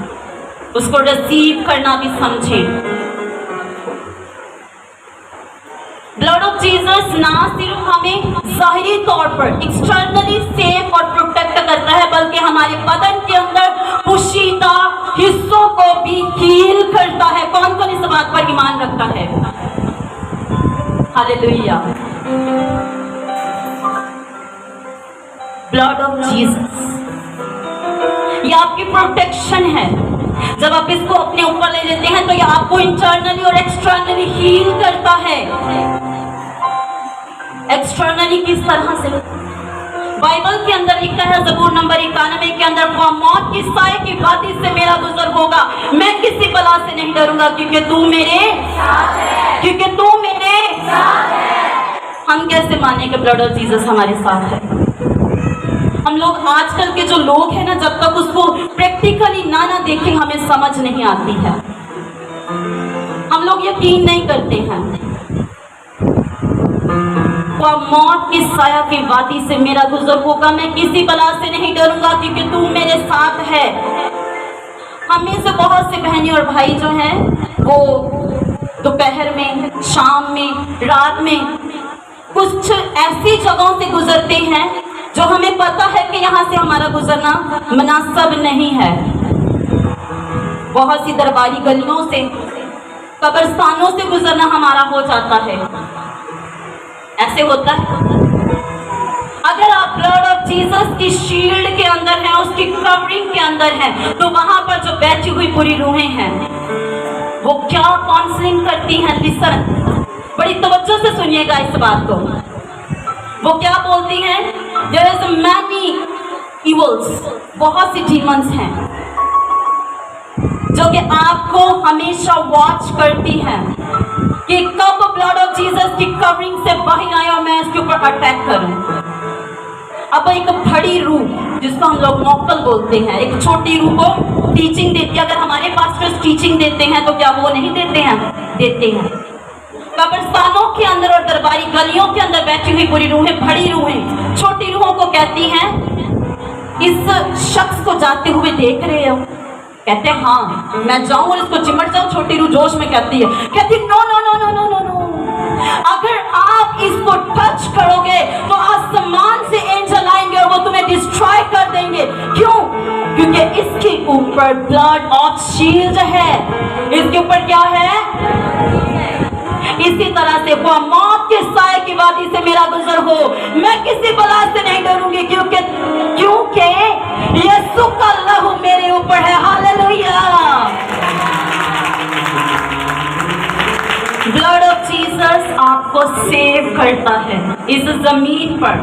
उसको रिसीव करना भी समझें। ब्लड ऑफ जीसस ना सिर्फ हमें ज़ाहिरी तौर पर एक्सटर्नली सेफ और प्रोटेक्ट करता है, बल्कि हमारे बदन के अंदर पोशीदा हिस्सों को भी हील करता है। कौन कौन इस बात पर ईमान रखता है? हालेलुया। ब्लड ऑफ जीसस ये आपकी प्रोटेक्शन है। जब आप इसको अपने ऊपर ले लेते हैं तो ये आपको इंटरनली और एक्सटर्नली हील करता है। एक्सटर्नली किस तरह से? बाइबल के अंदर लिखा है, ज़बूर नंबर 91 के अंदर, वह मौत की साए की वादी से मेरा गुजर होगा, मैं किसी बला से नहीं डरूंगा, क्योंकि तू मेरे साथ है। क्योंकि तू मेरे साथ है। हम कैसे माने कि ब्लड ऑफ जीसस हमारे साथ है? हम लोग आजकल के जो लोग हैं ना, जब तक उसको प्रैक्टिकली ना देखें हमें समझ नहीं आती है। हम लोग यकीन नहीं करते हैं। वह मौत की साया की वादी से मेरा गुजर होगा, मैं किसी बला से नहीं डरूंगा, क्योंकि तू मेरे साथ है। हम में से बहुत से बहनें और भाई जो हैं वो दोपहर में, शाम में, रात में कुछ ऐसी जगहों से गुजरते हैं जो हमें पता है कि यहाँ से हमारा गुजरना मुनासिब नहीं है। बहुत सी दरबारी गलियों से, कब्रिस्तानों से गुजरना हमारा हो जाता है। ऐसे होता है। अगर आप ब्लड ऑफ जीसस की शील्ड के अंदर हैं, उसकी कवरिंग के अंदर हैं, तो वहां पर जो बैठी हुई बुरी रूहें हैं वो क्या काउंसलिंग करती हैं? लिसन, बड़ी तवज्जो से सुनिएगा इस बात को। वो क्या बोलती हैं? There is many evils, बहुत सी डीमंस हैं जो कि आपको हमेशा वॉच करती हैं कि कब ब्लड ऑफ जीसस की कवरिंग से बाहर आए और मैं इसके ऊपर अटैक करूं। अब एक बड़ी रूह जिसको हम लोग मौकल बोलते हैं, एक छोटी रूह को टीचिंग देती है। अगर हमारे पास टीचिंग देते हैं तो क्या वो नहीं देते हैं? देते हैं। कब्रिस्तानों के अंदर और दरबारी गलियों के अंदर बैठी हुई बुरी रूहें, बड़ी रूहें छोटी रूहों को कहती हैं, इस शख्स को जाते हुए देख रहे हो? कहते हैं हाँ, मैं जाऊं और इसको चिमट जाऊं। छोटी रूह जोश में कहती है, no no no no no no no, अगर आप इसको टच करोगे तो आसमान से एंजल आएंगे और वो तुम्हें डिस्ट्रॉय कर देंगे। क्यों? क्योंकि इसके ऊपर ब्लड ऑफ शील्ड है। इसके ऊपर क्या है? इसी तरह से वो मौत के साए की वादी से मेरा गुजर हो, मैं किसी बला से नहीं डरूंगी, क्योंकि यीशु का लहू मेरे ऊपर है। हालेलुया। ब्लड ऑफ जीसस आपको सेव करता है इस जमीन पर।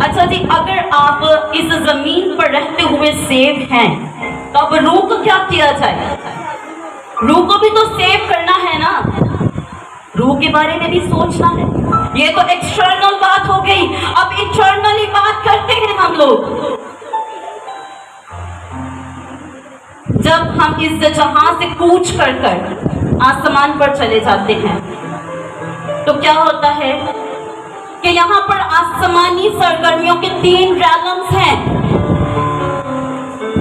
अच्छा जी, अगर आप इस जमीन पर रहते हुए सेव हैं तो अब रूह को क्या किया जाए? रूह को भी तो सेव करना है ना, रूह के बारे में भी सोचना है। ये तो एक्सटर्नल बात हो गई, अब इंटरनली बात करते हैं हम लोग। जब हम इस जहां से कूच कर आसमान पर चले जाते हैं तो क्या होता है कि यहाँ पर आसमानी सरगर्मियों के 3 रैलम्स हैं।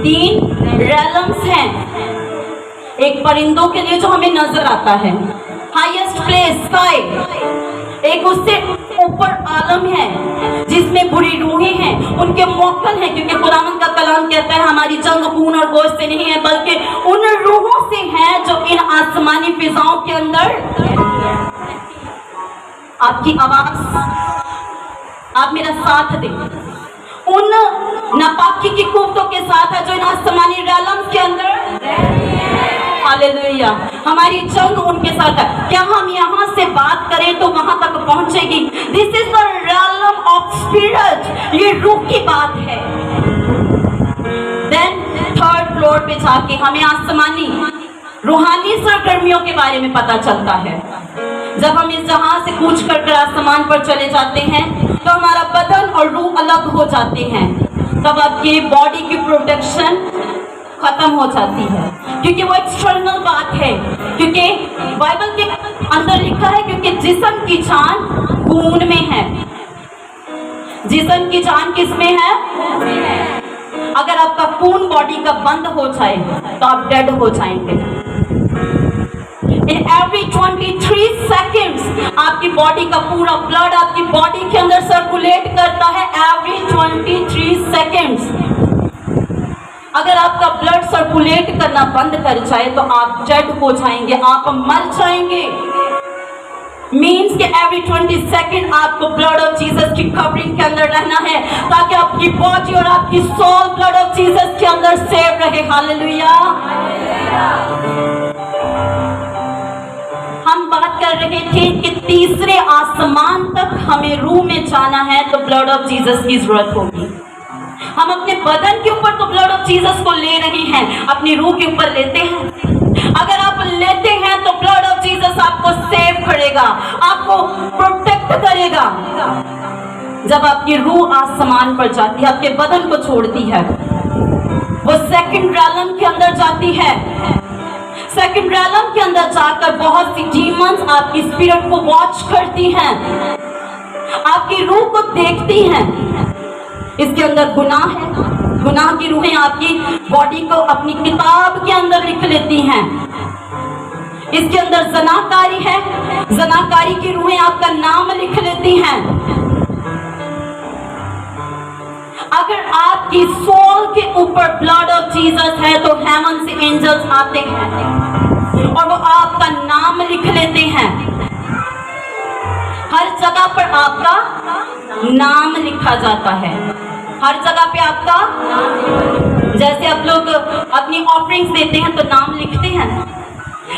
3 रैलम्स हैं। एक परिंदों के लिए जो हमें नजर आता है, हाईएस्ट प्लेस स्काई। एक उससे ऊपर आलम है जिसमें बुरी रूहें हैं, उनके मौकल हैं, क्योंकि कुरान का कलाम कहता है हमारी जंग खून और गोश्त से नहीं है बल्कि उन रूहों से है जो इन आसमानी फिजाओं के अंदर। आपकी आवाज आप मेरा साथ दें उन नापाकी की कुव्वतों के साथ है जो इन आसमानी realms के अंदर। हालेलुया, हमारी जंग उनके साथ है। क्या हम यहाँ से बात करें तो वहां तक पहुंचेगी? This is the realm of spirit, ये रूह की बात है। देन थर्ड फ्लोर पे जाके हमें आसमानी रूहानी सरगर्मियों के बारे में पता चलता है। जब हम इस जहाज से कूच कर आसमान पर चले जाते हैं तो हमारा बदन और रूह अलग हो जाते हैं। तब आपकी बॉडी की प्रोटेक्शन खत्म हो जाती है, क्योंकि वो एक्सटर्नल बात है। क्योंकि बाइबल के अंदर लिखा है, क्योंकि जिस्म की जान खून में है। जिस्म की जान किस में है? अगर आपका खून बॉडी का बंद हो जाए तो आप डेड हो जाएंगे। In every 23 seconds आपकी बॉडी का पूरा ब्लड आपकी बॉडी के अंदर सर्कुलेट करता है। every 23 seconds अगर आपका ब्लड सर्कुलेट करना बंद कर जाए तो आप डेड हो जाएंगे, आप मर जाएंगे। मीन्स कि every 20 सेकेंड आपको ब्लड ऑफ जीसस की कवरिंग के अंदर रहना है, ताकि आपकी बॉडी और आपकी सोल ब्लड ऑफ जीसस के अंदर सेव रहे। हालेलुया। हम बात कर रहे थे कि तीसरे आसमान तक हमें रूह में जाना है तो ब्लड ऑफ जीसस की जरूरत होगी। हम अपने बदन के ऊपर तो ब्लड ऑफ जीसस को ले रहे हैं, अपनी रूह के ऊपर लेते हैं। अगर आप लेते हैं तो ब्लड ऑफ जीसस आपको सेव करेगा, आपको प्रोटेक्ट करेगा। जब आपकी रूह आसमान पर जाती है, आपके बदन को छोड़ती है, वो सेकंड realm के अंदर जाती है। सेकंड realm के अंदर जाकर बहुत सी डीमंस आपकी स्पिरिट को वॉच करती हैं, आपकी रूह को देखती हैं। इसके अंदर गुनाह है, गुनाह की रूहें आपकी बॉडी को अपनी किताब के अंदर लिख लेती हैं। इसके अंदर जनाकारी है, जनाकारी की रूहें आपका नाम लिख लेती हैं। अगर आपकी सोल के ऊपर ब्लड ऑफ जीसस है तो हेवन से एंजल्स आते हैं और वो आपका नाम लिख लेते हैं। हर जगह पर आपका नाम लिखा जाता है, हर जगह पे आपका, जैसे आप लोग अपनी ऑफरिंग्स देते हैं तो नाम लिखते हैं,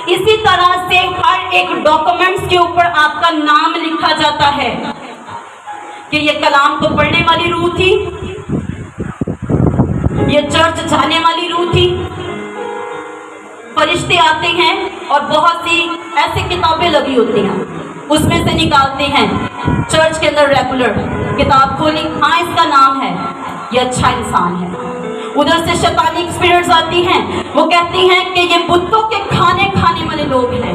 इसी तरह से हर एक डॉक्यूमेंट्स के ऊपर आपका नाम लिखा जाता है कि ये कलाम को पढ़ने वाली रूह थी, ये चर्च जाने वाली रूह थी। फरिश्ते आते हैं और बहुत सी ऐसी किताबें लगी होती हैं, उसमें से निकालते हैं। चर्च के अंदर रेगुलर किताब खोली, हाँ इसका नाम है, ये अच्छा इंसान है। उधर से शैतानी स्पिरिट्स आती हैं, वो कहती हैं कि ये बुतों के खाने वाले लोग हैं,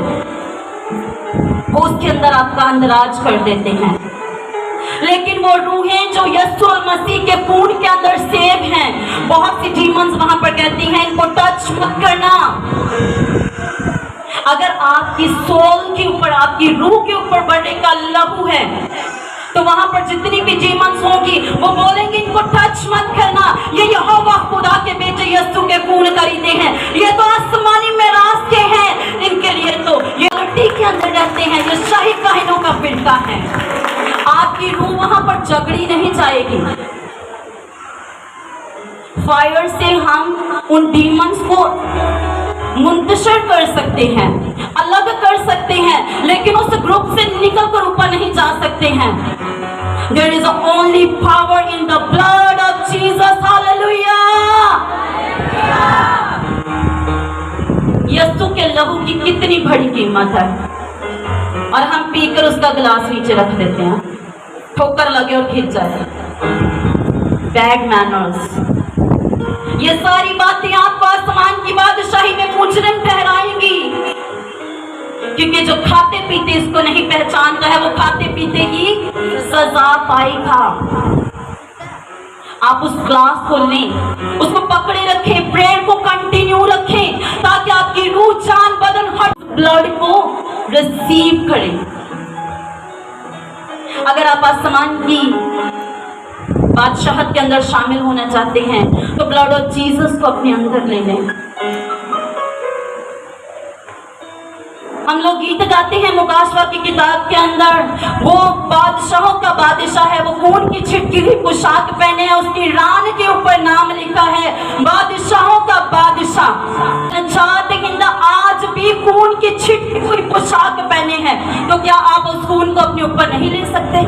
वो उसके अंदर आपका अंदराज कर देते हैं। लेकिन वो रूहें जो यीशु मसीह के खून के अंदर सेव हैं, बहुत सी डीमंस वहां पर कहती हैं इनको टच मत करना। अगर आपकी सोल के ऊपर, आपकी रूह के ऊपर बड़े का लहू है तो वहां पर जितनी भी डीमंस होंगी वो बोलेंगे इनको टच मत करना, ये यहोवा खुदा के बेटे यीशु के खून खरीदे हैं, ये तो आसमानी मेरास के हैं, इनके लिए तो ये मिट्टी के अंदर रहते हैं, ये शाही काहिनों का बेटा है। आपकी रूह वहां पर झगड़ी नहीं जाएगी। फायर से हम उन डीमंस को मुंतशिर कर सकते हैं, अलग कर सकते हैं, लेकिन उस ग्रुप से निकल कर ऊपर नहीं जा सकते हैं। There is only power in the blood of Jesus. Hallelujah. यीशु के लहू की कितनी बड़ी कीमत है, और हम पीकर उसका गिलास नीचे रख देते हैं, ठोकर लगे और खींच जाए। Bad manners. ये सारी बातें आपको आसमान की बादशाही में मुजरिम ठहराएंगी, क्योंकि जो खाते पीते इसको नहीं पहचानता है वो खाते पीते की सजा पाएगा। आप उस ग्लास को लें, उसको पकड़े रखें, प्रेयर को कंटिन्यू रखें, ताकि आपकी रूह, जान, बदन, हर ब्लड को रिसीव करे। अगर आप आसमान की बादशाहत के अंदर शामिल होना चाहते हैं तो ब्लड ऑफ जीसस को अपने अंदर ले लें। हम लोग गीत गाते हैं मुकाशवा की किताब के अंदर, वो बादशाहों का बादशाह है, वो खून की छिटकी हुई पोशाक पहने है, उसकी रान के ऊपर नाम लिखा है बादशाहों का बादशाह। नजात हिंद आज भी खून की छिटकी हुई पोशाक पहने हैं, तो क्या आप उस खून को अपने ऊपर नहीं ले सकते?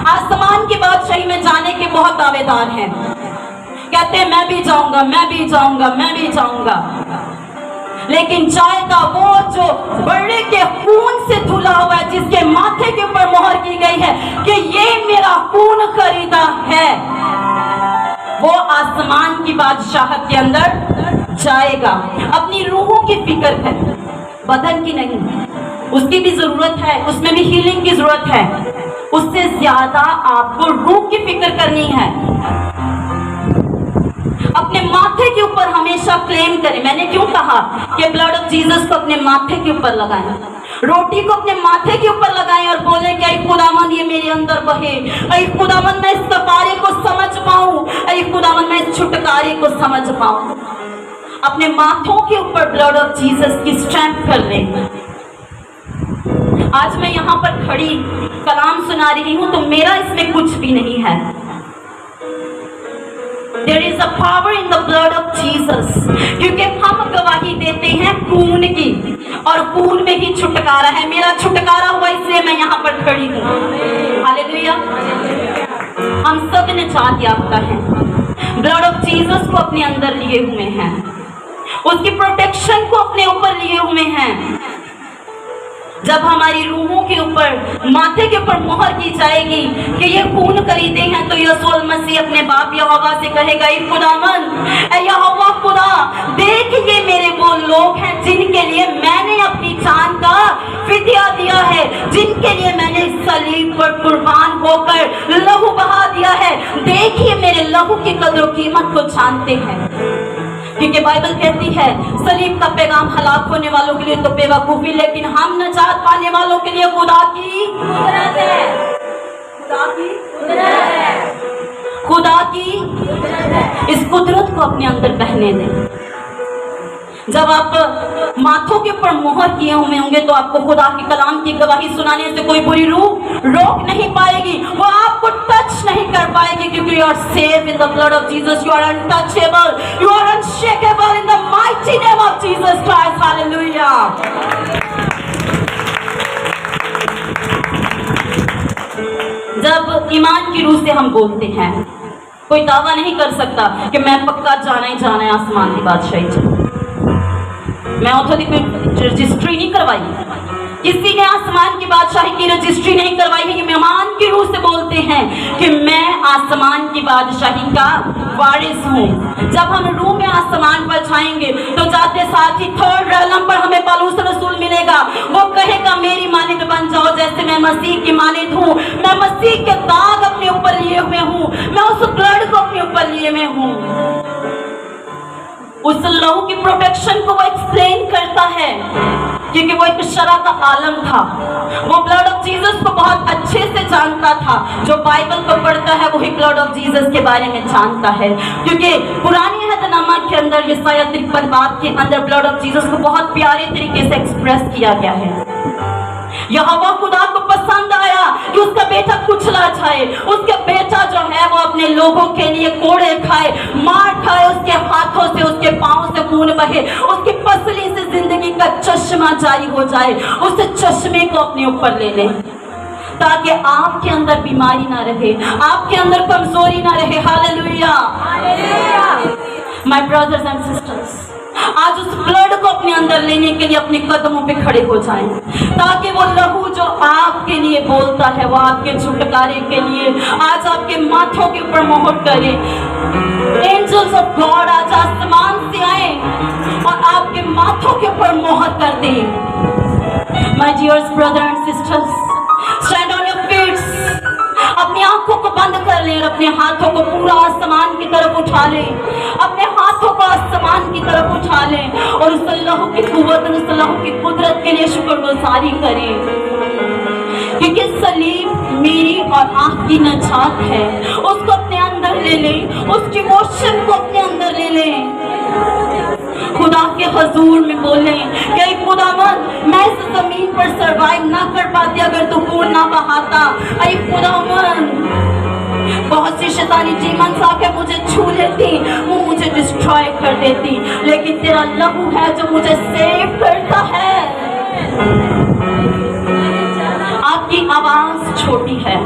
आसमान की बादशाही में जाने के बहुत दावेदार हैं, कहते हैं मैं भी जाऊंगा, मैं भी जाऊंगा, मैं भी जाऊंगा, लेकिन जाएगा वो जो बड़े के खून से धुला हुआ है, जिसके माथे के ऊपर मोहर की गई है कि ये मेरा खून खरीदा है, वो आसमान की बादशाहत के अंदर जाएगा। अपनी रूहों की फिक्र है, बदन की नहीं, उसकी भी जरूरत है, उसमें भी हीलिंग की जरूरत है, उससे ज्यादा आपको रूह की फिक्र करनी है। अपने माथे के ऊपर हमेशा क्लेम करें। मैंने क्यों कहा कि ब्लड ऑफ जीसस को अपने माथे के ऊपर लगाएं, रोटी को अपने माथे के ऊपर लगाएं और बोले कि ऐ खुदावंद ये मेरे अंदर बहे, ऐ खुदावंद मैं इस सफारे को समझ पाऊं, ऐ खुदावंद मैं इस छुटकारे को समझ पाऊं। अपने माथों के ऊपर ब्लड ऑफ जीसस की स्ट्रेंथ कर लें। आज मैं यहाँ पर खड़ी कलाम सुना रही हूँ तो मेरा इसमें कुछ भी नहीं है। There is a power in the blood of Jesus, क्योंकि हम गवाही देते हैं खून की, और खून में ही छुटकारा है। मेरा छुटकारा हुआ इसलिए मैं यहाँ पर खड़ी हूँ। हालेलुया। हम सब निजात याफ्ता हैं, ब्लड ऑफ जीसस को अपने अंदर लिए हुए हैं, उसकी प्रोटेक्शन को अपने ऊपर लिए हुए हैं। जब हमारी रूहों के ऊपर माथे के ऊपर मोहर की जाएगी कि ये खून खरीदे हैं, तो यीशु मसीह अपने बाप यहोवा से कहेगा, ऐ खुदावंद, ऐ यहोवा खुदा, देख ये मेरे वो लोग हैं जिनके लिए मैंने अपनी जान का फिदिया दिया है, जिनके लिए मैंने सलीब पर कुर्बान होकर लहू बहा दिया है। देखिए मेरे लहू की कदर कीमत को जानते हैं, क्योंकि बाइबल कहती है सलीब का पैगाम हलाक होने वालों के लिए तो बेवकूफी, लेकिन हम नजात पाने वालों के लिए खुदा की कुदरत है, खुदा की कुदरत है, खुदा की कुदरत है। इस कुदरत को अपने अंदर बहने दें। जब आप माथों के ऊपर मोहर किए हुए होंगे तो आपको खुदा की कलाम की गवाही सुनाने से कोई बुरी रूह रोक नहीं पाएगी, वो आपको टच नहीं कर पाएगी, क्योंकि you are safe in the blood of Jesus, you are untouchable, you are unshakable in the mighty name of Jesus Christ. Hallelujah. जब ईमान की रूह से हम बोलते हैं, कोई दावा नहीं कर सकता कि मैं पक्का जाना ही जाना है आसमान की बादशाही। मैं ऑथोरिटी रजिस्ट्री नहीं करवाई, किसी ने आसमान की बादशाही की रजिस्ट्री नहीं करवाई है। कि ईमान की रूह से बोलते हैं कि मैं आसमान की बादशाही का वारिस हूँ। जब हम रूह में आसमान पर जाएंगे तो जाते साथ ही थर्ड रैलम पर हमें पौलुस रसूल मिलेगा, वो कहेगा मेरी मानिद बन जाओ जैसे मैं मसीह की मानिद हूँ, मैं मसीह के दाग अपने ऊपर लिए हुए हूँ, मैं उस ब्लड को अपने ऊपर लिए हुए हूँ। उस लहू की प्रोटेक्शन को वो एक्सप्लेन करता है, क्योंकि वो एक शरा का आलम था। वो ब्लड ऑफ जीसस को बहुत अच्छे से जानता था। जो बाइबल को पढ़ता है वही ब्लड ऑफ जीसस के बारे में जानता है, क्योंकि पुरानी अहदनामा के अंदर यशायाह 53 बाब के अंदर ब्लड ऑफ जीसस को बहुत प्यारे तरीके से एक्सप्रेस किया गया है। यहोवा खुदा को पसंद आया कि उसका बेटा कुचला जाए, उसका बेटा जो है वो अपने लोगों के लिए कोड़े खाए, मार खाए, उसके हाथों से उसके पांव से खून बहे, उसकी पसली से जिंदगी का चश्मा जारी हो जाए। उस चश्मे को अपने ऊपर ले ले ताकि आपके अंदर बीमारी ना रहे, आपके अंदर कमजोरी ना रहे। Hallelujah. My brothers and sisters, आज उस ब्लड को अपने अंदर लेने के लिए अपने कदमों पे खड़े हो जाएं, ताकि वो लहू जो आपके लिए बोलता है वो आपके छुटकारे के लिए आज आपके माथों के ऊपर मोहर करे। एंजल्स ऑफ गॉड आज आसमान से आए और आपके माथों के ऊपर मोहर कर दे। My dears brother and sisters, stand on your feets. अपनी आंखों को बंद कर ले और अपने हाथों को पूरा आसमान की तरफ उठा ले, अपने हाथों को आसमान की तरफ उठा ले और उस अल्लाह की कुव्वत और उस अल्लाह की कुदरत के लिए शुक्रगुजारी करें, क्योंकि सलीब मेरी और आपकी नजात है। उसको अपने अंदर ले ले, उस डिवोशन को अपने अंदर ले ले, खुदा के हजूर में बोले कि खुदावंद मैं इस जमीन पर सरवाइव ना कर पाती अगर तू खून ना बहा चाहता। अरे खुदावन, बहुत सी शैतानी डीमंस आके मुझे छू लेती, वो मुझे डिस्ट्रॉय कर देती, लेकिन तेरा लहू है जो मुझे सेव करता है। आपकी आवाज छोटी है।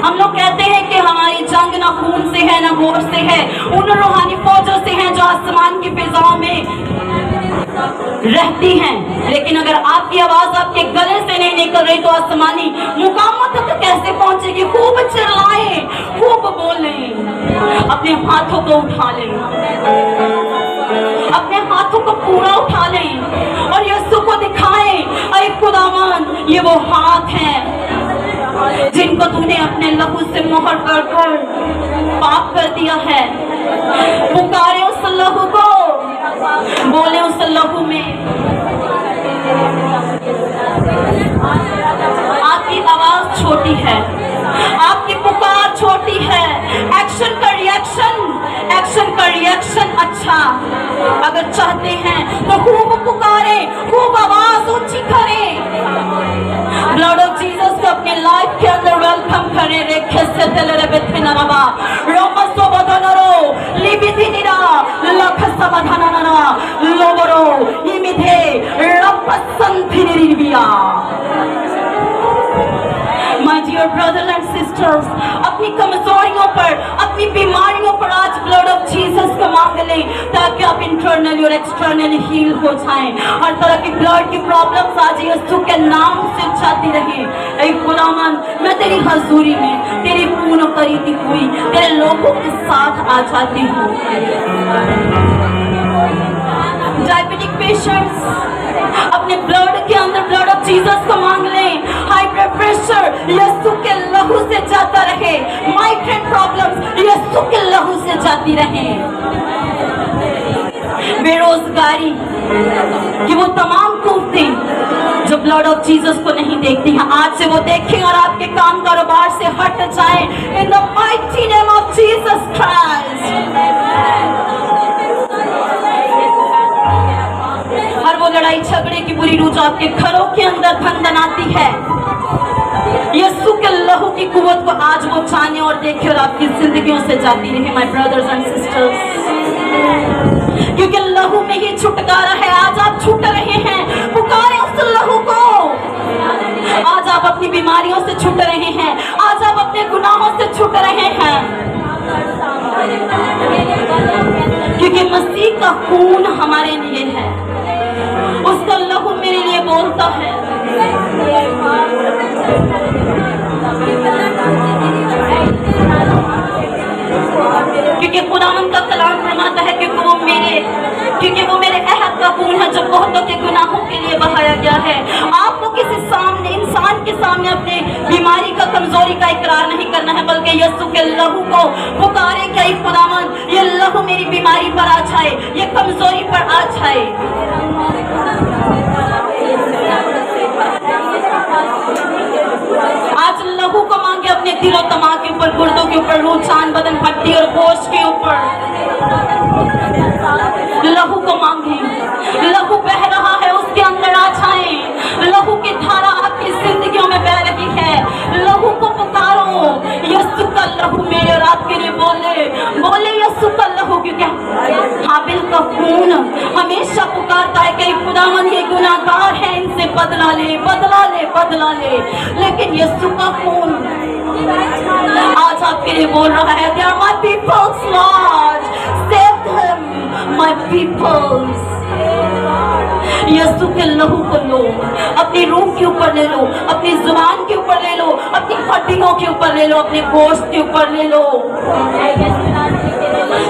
हम लोग कहते हैं कि हमारी जंग ना खून से है ना गोश्त से है, उन रूहानी फौजों से है जो आसमान की फिजाओं में रहती हैं। लेकिन अगर आपकी आवाज आपके गले से नहीं निकल रही तो आसमानी मुकामों तक कैसे पहुंचेगी? खूब चिल्लाएं, खूब बोलें, अपने हाथों को उठा लें, अपने हाथों को पूरा उठा लें और यीशु को दिखाएं। अरे खुदावन, ये वो हाथ हैं जिनको तूने अपने लहू से मोहर कर पाप कर दिया है। पुकारे उस लहू को, बोले उस लहू में। आपकी आवाज छोटी है, आपकी पुकार छोटी है। एक्शन का रिएक्शन अच्छा। अगर चाहते हैं तो खूब पुकारे, खूब आवाज ऊंची करें, ब्लड ऑफ जीसस को अपने लाइफ के अंदर वेलकम करें। रेखे से तेरे बेथे नरवा रोमसो बदनरो लिबिदिनिरा लख समाधानना लोबरो इमिधे रपसंथिनिरिबिया। My dear brothers and sisters, अपनी कमजोरियों पर, अपनी बीमारियों पर आज ब्लड ऑफ जीसस को मांग लें, ताकि आप इंटरनली और एक्सटर्नली हील हो जाएं। हर तरह की ब्लड की प्रॉब्लम्स आज यीशु के नाम से जाती रहे। ऐ खुदावन, मैं तेरी हजूरी में तेरी पूर्ण करीती हुई तेरे लोगों के साथ आ जाती हूँ। डायबिटिक पेशेंट्स अपने ब्लड के अंदर ब्लड ऑफ जीसस को मांग लें। हाई ब्लड प्रेशर यीशु के लहू से जाता रहे। माइग्रेन प्रॉब्लम्स यीशु के लहू से जाती रहे। बेरोजगारी कि वो तमाम कुव्वतें जो ब्लड ऑफ जीसस को नहीं देखती हैं, आज से वो देखें और आपके काम कारोबार से हट जाएं। In the mighty name of Jesus Christ. हर वो लड़ाई झगड़े की बुरी रूह जो आपके घरों के अंदर धंधनाती है, यीशु के लहू की कुव्वत को आज वो जाने और देखे और आपकी जिंदगियों से जाती रहे। माय ब्रदर्स एंड सिस्टर्स, क्योंकि लहू में ही छुटकारा है। आज आप छूट रहे हैं, पुकारे उस लहू को। आज आप अपनी बीमारियों से छूट रहे हैं, आज आप अपने गुनाहों से छूट रहे हैं, क्योंकि मसीह का खून हमारे लिए है, उसका लहू मेरे लिए बोलता है। क्योंकि खुदावन का कलाम फरमाता है कि क्योंकि वो मेरे अहद का खून है जो बहुतों के गुनाहों के लिए बहाया गया है। आपको किसी सामने इंसान के सामने अपने बीमारी का, कमजोरी का इकरार नहीं करना है, बल्कि यीशु के लहू को पुकारे कि खुदावन, ये लहू मेरी बीमारी पर आ जाए, ये कमजोरी पर आ जाए। आज लहू को मांगे अपने दिलो दिमाग के ऊपर, गुर्दों के ऊपर, रूह, चांद, बदन, हड्डी और गोश्त के ऊपर। लहू को मांगे, लहू बह रहा है, उसके अंदर आ जाए। लहू की धारा आपकी जिंदगियों में बह रही है। लहू को पुकारो, यीशु का लहू मेरे और आपके लिए बोले यीशु का लहू। क्योंकि हाबिल का खून हमेशा पुकारता है कि खुदावन ये गुनाहगार है, इनसे बदला ले, बदला ले, बदला ले। लेकिन यीशु का खून आज आपके लिए बोल रहा है, they are my people's Lord, save them, my peoples। यीशु के लहू को लो, अपनी रूह के ऊपर ले लो, अपनी जुबान के ऊपर ले लो, अपनी हड्डियों के ऊपर ले लो, अपने गोश्त के ऊपर ले लो,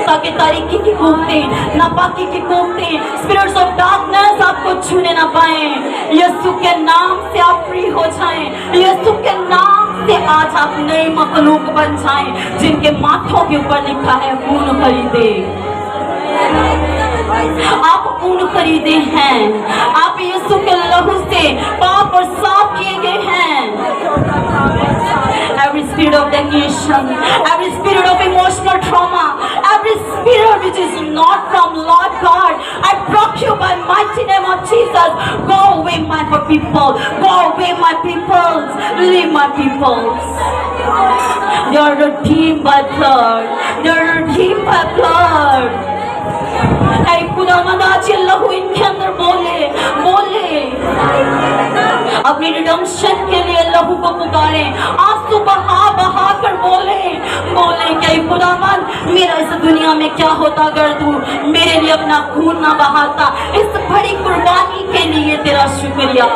ताकि तारीकी की कुव्वतें, नापाकी की कुव्वतें, स्पिरिट्स ऑफ डार्कनेस आपको छूने ना पाए। यीशु के नाम से आप फ्री हो जाएं। यीशु के नाम से आज आप नए मखलूक बन जाएं, जिनके माथों के ऊपर लिखा है खून खरीदे। आप खून खरीदे हैं, आप यीशु के लहू से पाप और साफ किए गए हैं। Every spirit of damnation, every spirit of emotional trauma, every every spirit which is not from Lord God, I block you by mighty name of Jesus. Go away, my people. Go away, my peoples. Leave my peoples. They are redeemed by blood. They are redeemed by blood. ऐ खुदावंद आज ये लहू इनके अंदर बोले अपनी redemption के लिए लहू को पुकारे, आंसू बहा कर बोले कि खुदावंद मेरा इस दुनिया में क्या होता अगर तू मेरे लिए अपना खून ना बहाता। इस बड़ी कुर्बानी के लिए तेरा शुक्रिया।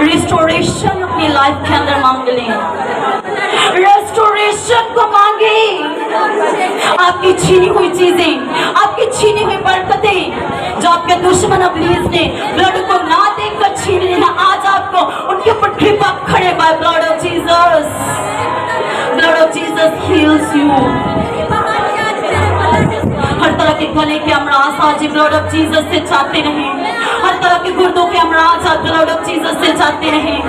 रिस्टोरेशन अपनी लाइफ के अंदर मांग लें, रेस्टोरेशन को मांगे। आपकी छीनी हुई चीजें, आपकी छीनी हुई बरकतें जो आपके दुश्मन इब्लीस ने ब्लड को ना देखकर छीन ली है, आज आपको उनके ऊपर कृपा खड़े by blood of Jesus. Blood of Jesus heals you. हर तरह के गले के अमराज आज ब्लड ऑफ जीसस से जाते रहें। हर तरह के गुर्दों के अमराज आज ब्लड ऑफ जीसस से जाते रहें।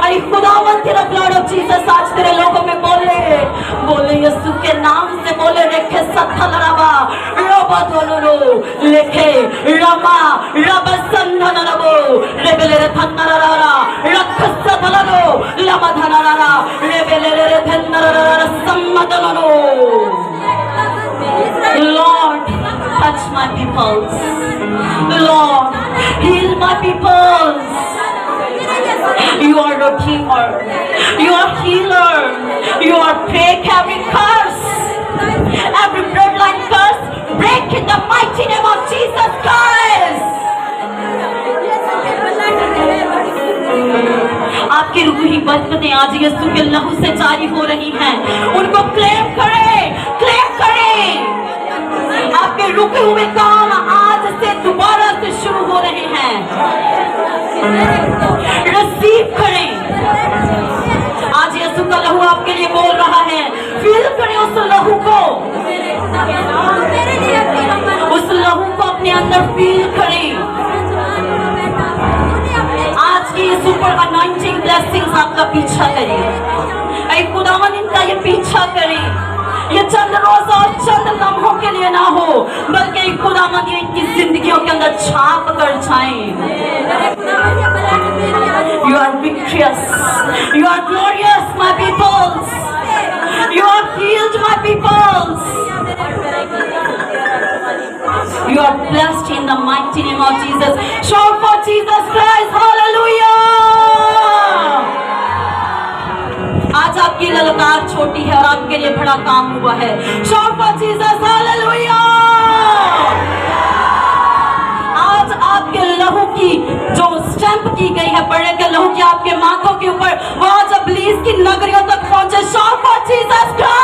अरे खुदावंद तेरा ब्लड ऑफ जीसस आज तेरे लोगों में बोले यीशु के नाम से बोले रेखे सत्थलरबा रबा दोलोरो लेखे रमा रबा संधनरबो रेबेले थन्नररा रखसतलरो लमा धनररा रेबेले थन्नररा सम्मदलरो। Lord, touch my peoples. Lord, heal my peoples. You are the healer. You are healer. You are break every curse, every bloodline curse. Break in the mighty name of Jesus Christ. आपकी रूही बरकतें आज यीशु के लहू से जारी हो रही हैं। उनको क्लेम करें, क्लेम करें। आपके रुके हुए काम आज से दोबारा से शुरू हो रहे हैं। रिसीव करें। आज यीशु का लहू आपके लिए बोल रहा है। फील करें उस लहू को, उस लहू को अपने अंदर फील करें। आज की सुपर अनॉइंटिंग ब्लेसिंग्स आपका पीछा करें। ऐ खुदावंद इनका ये पीछा करें। ये चंद रोज और चंद लम्हों के लिए ना हो, बल्कि खुदावंद ये इनकी जिंदगियों के अंदर छाप कर जाएं। You are victorious. You are glorious, my peoples. You are healed, my peoples. You are blessed in the mighty name of Jesus. Shout for Jesus Christ. Hallelujah. आज आपकी ललकार छोटी है और आपके लिए बड़ा काम हुआ है। Shout for Jesus. Hallelujah. आज आपके लहू की जो स्टैंप की गई है, बड़े के लहू की आपके माथों के ऊपर, वो आज इब्लीस की नगरियों तक पहुंचे। Shout for Jesus Christ.